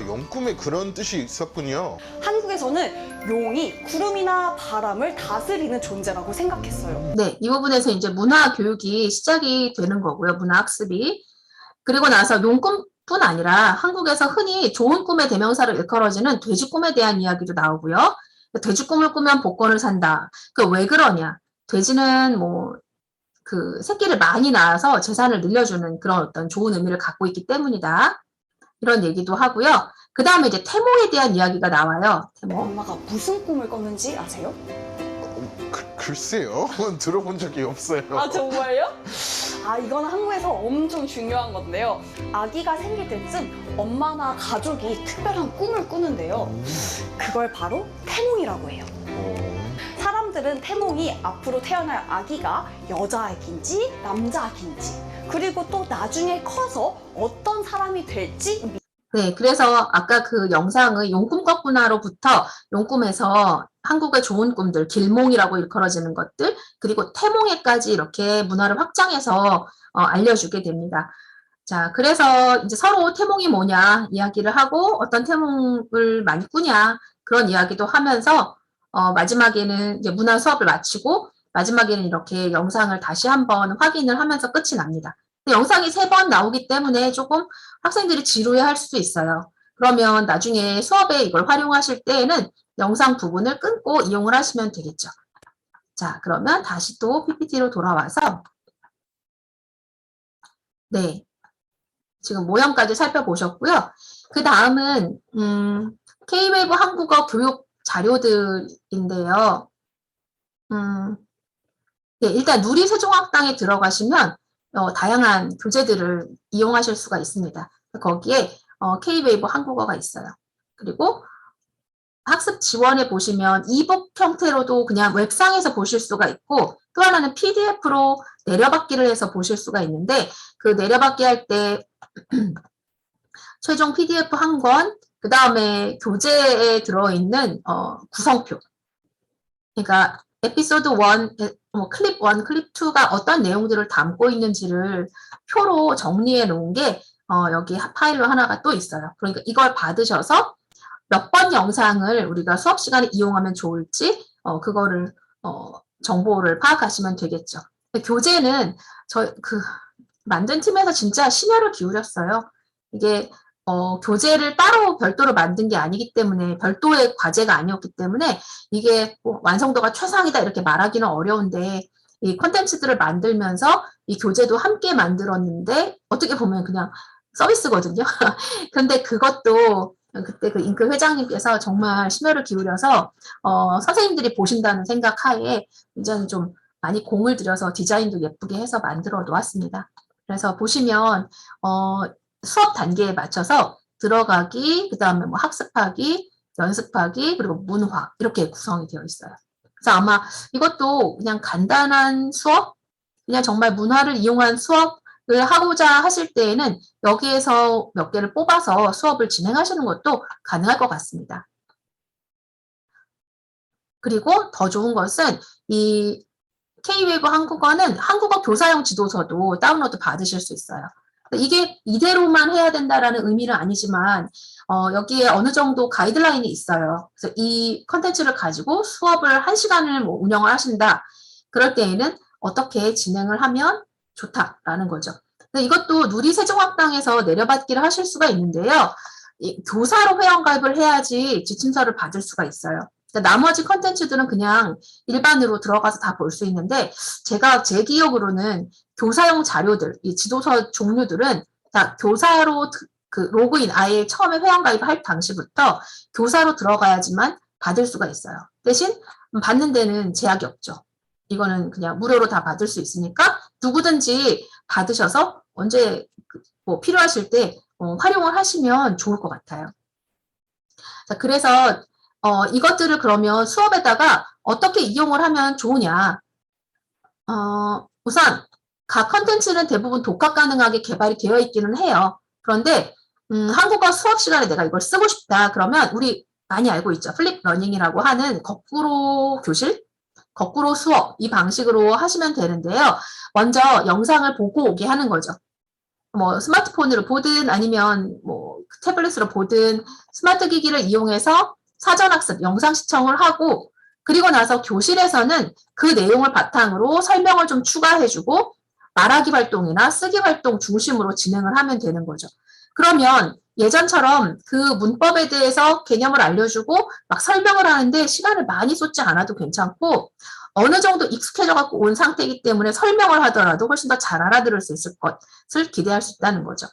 용꿈에 그런 뜻이 있었군요. 한국에서는 용이 구름이나 바람을 다스리는 존재라고 생각했어요. 네, 이 부분에서 이제 문화 교육이 시작이 되는 거고요. 문화 학습이. 그리고 나서 용꿈뿐 아니라 한국에서 흔히 좋은 꿈의 대명사로 일컬어지는 돼지 꿈에 대한 이야기도 나오고요. 돼지 꿈을 꾸면 복권을 산다. 왜 그러냐? 돼지는 그 새끼를 많이 낳아서 재산을 늘려주는 그런 어떤 좋은 의미를 갖고 있기 때문이다. 이런 얘기도 하고요. 그 다음에 이제 태몽에 대한 이야기가 나와요. 태몽. 엄마가 무슨 꿈을 꿨는지 아세요? 글쎄요. 들어본 적이 없어요. 정말요? 이건 한국에서 엄청 중요한 건데요. 아기가 생길 때쯤 엄마나 가족이 특별한 꿈을 꾸는데요. 그걸 바로 태몽이라고 해요. 사람들은 태몽이 앞으로 태어날 아기가 여자아기인지 남자아기인지 그리고 또 나중에 커서 어떤 사람이 될지. 네, 그래서 아까 그 영상의 용꿈 꿨구나로부터 용꿈에서 한국의 좋은 꿈들, 길몽이라고 일컬어지는 것들, 그리고 태몽에까지 이렇게 문화를 확장해서 알려주게 됩니다. 자, 그래서 이제 서로 태몽이 뭐냐 이야기를 하고 어떤 태몽을 많이 꾸냐 그런 이야기도 하면서 마지막에는 이제 문화 수업을 마치고 마지막에는 이렇게 영상을 다시 한번 확인을 하면서 끝이 납니다. 근데 영상이 3번 나오기 때문에 조금 학생들이 지루해할 수 있어요. 그러면 나중에 수업에 이걸 활용하실 때에는 영상 부분을 끊고 이용을 하시면 되겠죠. 자, 그러면 다시 또 PPT로 돌아와서 네, 지금 모형까지 살펴보셨고요. 그 다음은 K-웨이브 한국어 교육 자료들인데요. 네, 일단 누리세종학당에 들어가시면 다양한 교재들을 이용하실 수가 있습니다. 거기에 K-웨이브 한국어가 있어요. 그리고 학습 지원에 보시면 이북 형태로도 그냥 웹상에서 보실 수가 있고 또 하나는 PDF로 내려받기를 해서 보실 수가 있는데 그 내려받기 할 때 최종 PDF 한 권, 그 다음에 교재에 들어있는 구성표. 그러니까 에피소드 1, 클립 1, 클립 2가 어떤 내용들을 담고 있는지를 표로 정리해 놓은 게 여기 파일로 하나가 또 있어요. 그러니까 이걸 받으셔서 몇 번 영상을 우리가 수업 시간에 이용하면 좋을지 그거를 정보를 파악하시면 되겠죠. 교재는 만든 팀에서 진짜 심혈을 기울였어요. 이게 교재를 따로 별도로 만든 게 아니기 때문에 별도의 과제가 아니었기 때문에 이게 완성도가 최상이다 이렇게 말하기는 어려운데 이 콘텐츠들을 만들면서 이 교재도 함께 만들었는데 어떻게 보면 그냥 서비스거든요. 근데 그것도 그때 그 잉크 회장님께서 정말 심혈을 기울여서 선생님들이 보신다는 생각 하에 굉장히 좀 많이 공을 들여서 디자인도 예쁘게 해서 만들어 놓았습니다. 그래서 보시면 수업 단계에 맞춰서 들어가기, 그 다음에 뭐 학습하기, 연습하기, 그리고 문화 이렇게 구성이 되어 있어요. 그래서 아마 이것도 그냥 간단한 수업, 그냥 정말 문화를 이용한 수업을 하고자 하실 때에는 여기에서 몇 개를 뽑아서 수업을 진행하시는 것도 가능할 것 같습니다. 그리고 더 좋은 것은 이 K-웨이브 한국어는 한국어 교사용 지도서도 다운로드 받으실 수 있어요. 이게 이대로만 해야 된다라는 의미는 아니지만 여기에 어느 정도 가이드라인이 있어요. 그래서 이 컨텐츠를 가지고 수업을 1시간을 뭐 운영을 하신다. 그럴 때에는 어떻게 진행을 하면 좋다라는 거죠. 이것도 누리세종학당에서 내려받기를 하실 수가 있는데요. 교사로 회원가입을 해야지 지침서를 받을 수가 있어요. 나머지 컨텐츠들은 그냥 일반으로 들어가서 다 볼 수 있는데 제 기억으로는 교사용 자료들, 이 지도서 종류들은 다 교사로 로그인, 아예 처음에 회원가입할 당시부터 교사로 들어가야지만 받을 수가 있어요. 대신 받는 데는 제약이 없죠. 이거는 그냥 무료로 다 받을 수 있으니까 누구든지 받으셔서 언제 뭐 필요하실 때 활용을 하시면 좋을 것 같아요. 자, 그래서 이것들을 그러면 수업에다가 어떻게 이용을 하면 좋으냐. 우선 각 컨텐츠는 대부분 독학 가능하게 개발이 되어 있기는 해요. 그런데 한국어 수업 시간에 내가 이걸 쓰고 싶다. 그러면 우리 많이 알고 있죠. 플립 러닝이라고 하는 거꾸로 교실, 거꾸로 수업 이 방식으로 하시면 되는데요. 먼저 영상을 보고 오게 하는 거죠. 뭐 스마트폰으로 보든 아니면 뭐 태블릿으로 보든 스마트 기기를 이용해서 사전학습, 영상 시청을 하고 그리고 나서 교실에서는 그 내용을 바탕으로 설명을 좀 추가해주고 말하기 활동이나 쓰기 활동 중심으로 진행을 하면 되는 거죠. 그러면 예전처럼 그 문법에 대해서 개념을 알려주고 막 설명을 하는데 시간을 많이 쏟지 않아도 괜찮고 어느 정도 익숙해져 갖고 온 상태이기 때문에 설명을 하더라도 훨씬 더 잘 알아들을 수 있을 것을 기대할 수 있다는 거죠.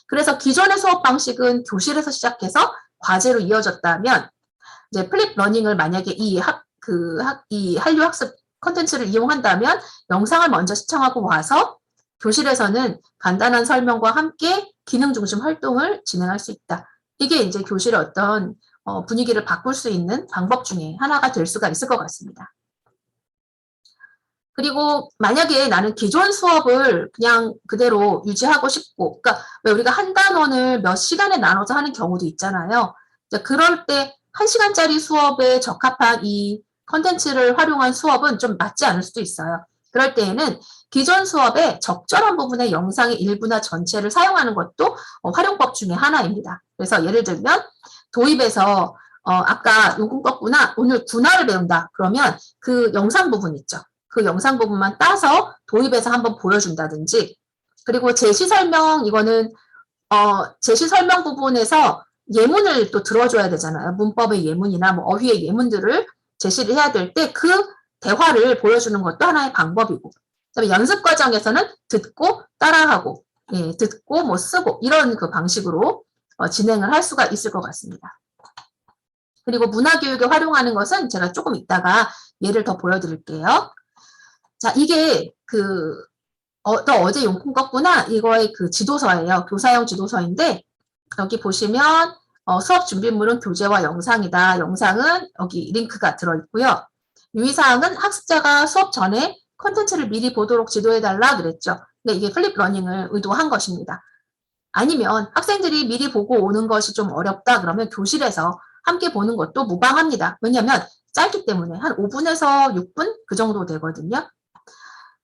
그래서 기존의 수업 방식은 교실에서 시작해서 과제로 이어졌다면 이제 플립 러닝을 만약에 이 한류 학습 컨텐츠를 이용한다면 영상을 먼저 시청하고 와서 교실에서는 간단한 설명과 함께 기능 중심 활동을 진행할 수 있다. 이게 이제 교실의 어떤 분위기를 바꿀 수 있는 방법 중에 하나가 될 수가 있을 것 같습니다. 그리고 만약에 나는 기존 수업을 그냥 그대로 유지하고 싶고, 그러니까 왜 우리가 한 단원을 몇 시간에 나눠서 하는 경우도 있잖아요. 그럴 때 1시간짜리 수업에 적합한 이 컨텐츠를 활용한 수업은 좀 맞지 않을 수도 있어요. 그럴 때에는 기존 수업의 적절한 부분의 영상의 일부나 전체를 사용하는 것도 활용법 중에 하나입니다. 그래서 예를 들면 도입에서 아까 용금 껐구나 오늘 군화를 배운다 그러면 그 영상 부분 있죠. 그 영상 부분만 따서 도입에서 한번 보여준다든지 그리고 제시 설명 이거는 제시 설명 부분에서 예문을 또 들어줘야 되잖아요. 문법의 예문이나 뭐 어휘의 예문들을 제시를 해야 될 때 그 대화를 보여주는 것도 하나의 방법이고 그다음에 연습 과정에서는 듣고 따라하고 예, 듣고 뭐 쓰고 이런 그 방식으로 진행을 할 수가 있을 것 같습니다. 그리고 문화교육에 활용하는 것은 제가 조금 이따가 예를 더 보여드릴게요. 자, 이게 너 어제 용품 껐구나 이거의 그 지도서예요. 교사용 지도서인데 여기 보시면 수업 준비물은 교재와 영상이다. 영상은 여기 링크가 들어있고요. 유의사항은 학습자가 수업 전에 컨텐츠를 미리 보도록 지도해달라 그랬죠. 근데 이게 플립 러닝을 의도한 것입니다. 아니면 학생들이 미리 보고 오는 것이 좀 어렵다 그러면 교실에서 함께 보는 것도 무방합니다. 왜냐하면 짧기 때문에 한 5분에서 6분 그 정도 되거든요.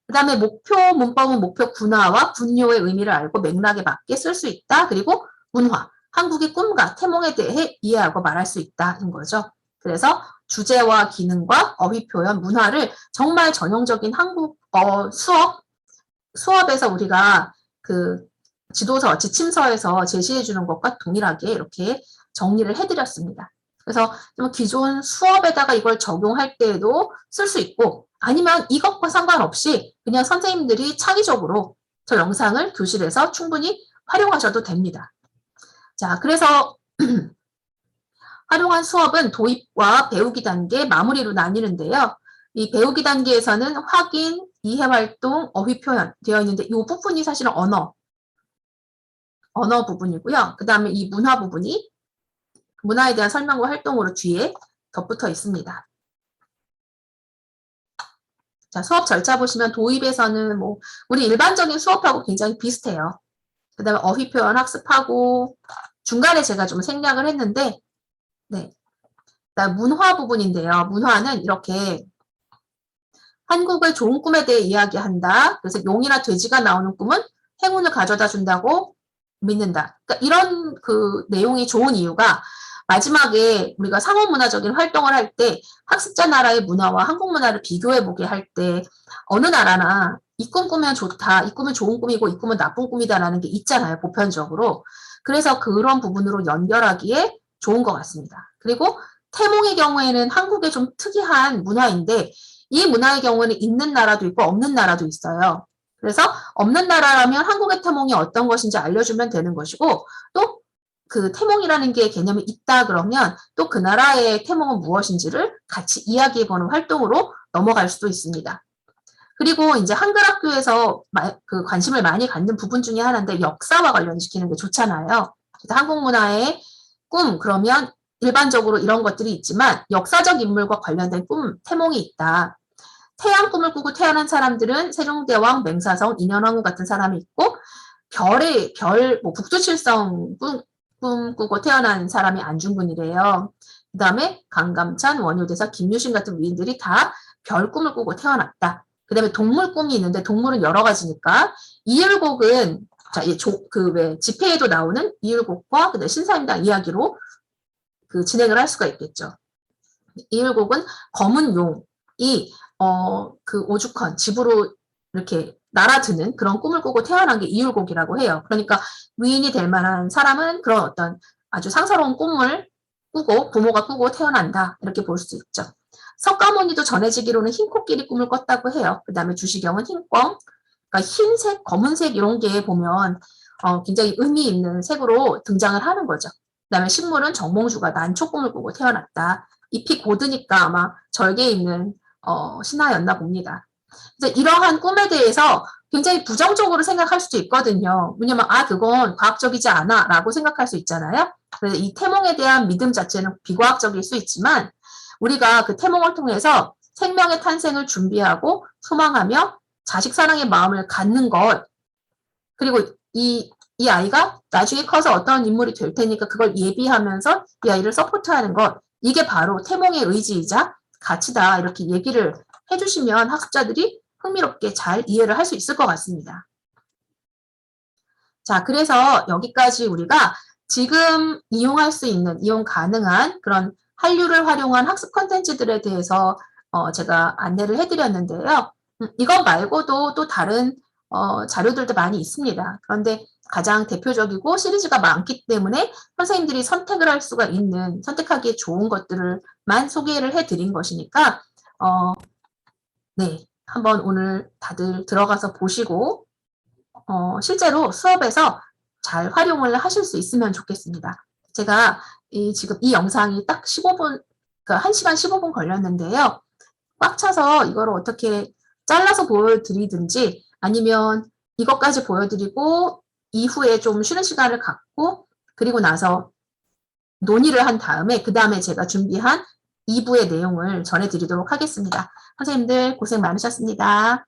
그 다음에 목표 문법은 목표 군화와 군요의 의미를 알고 맥락에 맞게 쓸 수 있다. 그리고 문화, 한국의 꿈과 태몽에 대해 이해하고 말할 수 있다는 거죠. 그래서 주제와 기능과 어휘 표현, 문화를 정말 전형적인 한국어 수업에서 우리가 그 지도서, 지침서에서 제시해 주는 것과 동일하게 이렇게 정리를 해드렸습니다. 그래서 기존 수업에다가 이걸 적용할 때에도 쓸 수 있고 아니면 이것과 상관없이 그냥 선생님들이 창의적으로 저 영상을 교실에서 충분히 활용하셔도 됩니다. 자, 그래서 활용한 수업은 도입과 배우기 단계, 마무리로 나뉘는데요. 이 배우기 단계에서는 확인, 이해활동, 어휘 표현 되어 있는데 이 부분이 사실은 언어 부분이고요. 그 다음에 이 문화 부분이 문화에 대한 설명과 활동으로 뒤에 덧붙어 있습니다. 자, 수업 절차 보시면 도입에서는 뭐 우리 일반적인 수업하고 굉장히 비슷해요. 그 다음에 어휘 표현 학습하고 중간에 제가 좀 생략을 했는데 네. 그다음 문화 부분인데요. 문화는 이렇게 한국의 좋은 꿈에 대해 이야기한다. 그래서 용이나 돼지가 나오는 꿈은 행운을 가져다 준다고 믿는다. 그러니까 이런 그 내용이 좋은 이유가 마지막에 우리가 상호문화적인 활동을 할 때 학습자 나라의 문화와 한국 문화를 비교해보게 할 때 어느 나라나 이 꿈 꾸면 좋다, 이 꿈은 좋은 꿈이고 이 꿈은 나쁜 꿈이다라는 게 있잖아요, 보편적으로. 그래서 그런 부분으로 연결하기에 좋은 것 같습니다. 그리고 태몽의 경우에는 한국의 좀 특이한 문화인데 이 문화의 경우에는 있는 나라도 있고 없는 나라도 있어요. 그래서 없는 나라라면 한국의 태몽이 어떤 것인지 알려주면 되는 것이고 또 그 태몽이라는 게 개념이 있다 그러면 또 그 나라의 태몽은 무엇인지를 같이 이야기해보는 활동으로 넘어갈 수도 있습니다. 그리고 이제 한글 학교에서 그 관심을 많이 갖는 부분 중에 하나인데 역사와 관련시키는 게 좋잖아요. 그래서 한국 문화의 꿈 그러면 일반적으로 이런 것들이 있지만 역사적 인물과 관련된 꿈, 태몽이 있다. 태양 꿈을 꾸고 태어난 사람들은 세종대왕, 맹사성, 인현왕후 같은 사람이 있고 뭐 북두칠성 꿈 꾸고 태어난 사람이 안중근이래요. 그 다음에 강감찬, 원효대사, 김유신 같은 위인들이 다 별 꿈을 꾸고 태어났다. 그 다음에 동물 꿈이 있는데 동물은 여러 가지니까 이율곡은 왜 집회에도 나오는 이율곡과 그다음에 신사임당 이야기로 그 진행을 할 수가 있겠죠. 이율곡은 검은 용이 그 오죽헌 집으로 이렇게 날아드는 그런 꿈을 꾸고 태어난 게 이율곡이라고 해요. 그러니까 위인이 될 만한 사람은 그런 어떤 아주 상사로운 꿈을 꾸고 부모가 꾸고 태어난다 이렇게 볼 수 있죠. 석가모니도 전해지기로는 흰 코끼리 꿈을 꿨다고 해요. 그 다음에 주시경은 흰꿩, 그러니까 흰색, 검은색 이런 게 보면 굉장히 의미 있는 색으로 등장을 하는 거죠. 그 다음에 식물은 정몽주가 난초 꿈을 꾸고 태어났다. 잎이 고드니까 아마 절개에 있는 신화였나 봅니다. 그래서 이러한 꿈에 대해서 굉장히 부정적으로 생각할 수도 있거든요. 왜냐면 그건 과학적이지 않아 라고 생각할 수 있잖아요. 그래서 이 태몽에 대한 믿음 자체는 비과학적일 수 있지만 우리가 그 태몽을 통해서 생명의 탄생을 준비하고 소망하며 자식 사랑의 마음을 갖는 것 그리고 이 아이가 나중에 커서 어떤 인물이 될 테니까 그걸 예비하면서 이 아이를 서포트하는 것 이게 바로 태몽의 의지이자 가치다 이렇게 얘기를 해주시면 학습자들이 흥미롭게 잘 이해를 할 수 있을 것 같습니다. 자, 그래서 여기까지 우리가 지금 이용할 수 있는, 이용 가능한 그런 한류를 활용한 학습 콘텐츠들에 대해서 제가 안내를 해드렸는데요. 이것 말고도 또 다른 자료들도 많이 있습니다. 그런데 가장 대표적이고 시리즈가 많기 때문에 선생님들이 선택을 할 수가 있는, 선택하기에 좋은 것들을만 소개를 해드린 것이니까 네, 한번 오늘 다들 들어가서 보시고 실제로 수업에서 잘 활용을 하실 수 있으면 좋겠습니다. 제가 지금 이 영상이 딱 15분, 그러니까 1시간 15분 걸렸는데요. 꽉 차서 이거를 어떻게 잘라서 보여드리든지 아니면 이것까지 보여드리고 이후에 좀 쉬는 시간을 갖고 그리고 나서 논의를 한 다음에 그 다음에 제가 준비한 2부의 내용을 전해드리도록 하겠습니다. 선생님들 고생 많으셨습니다.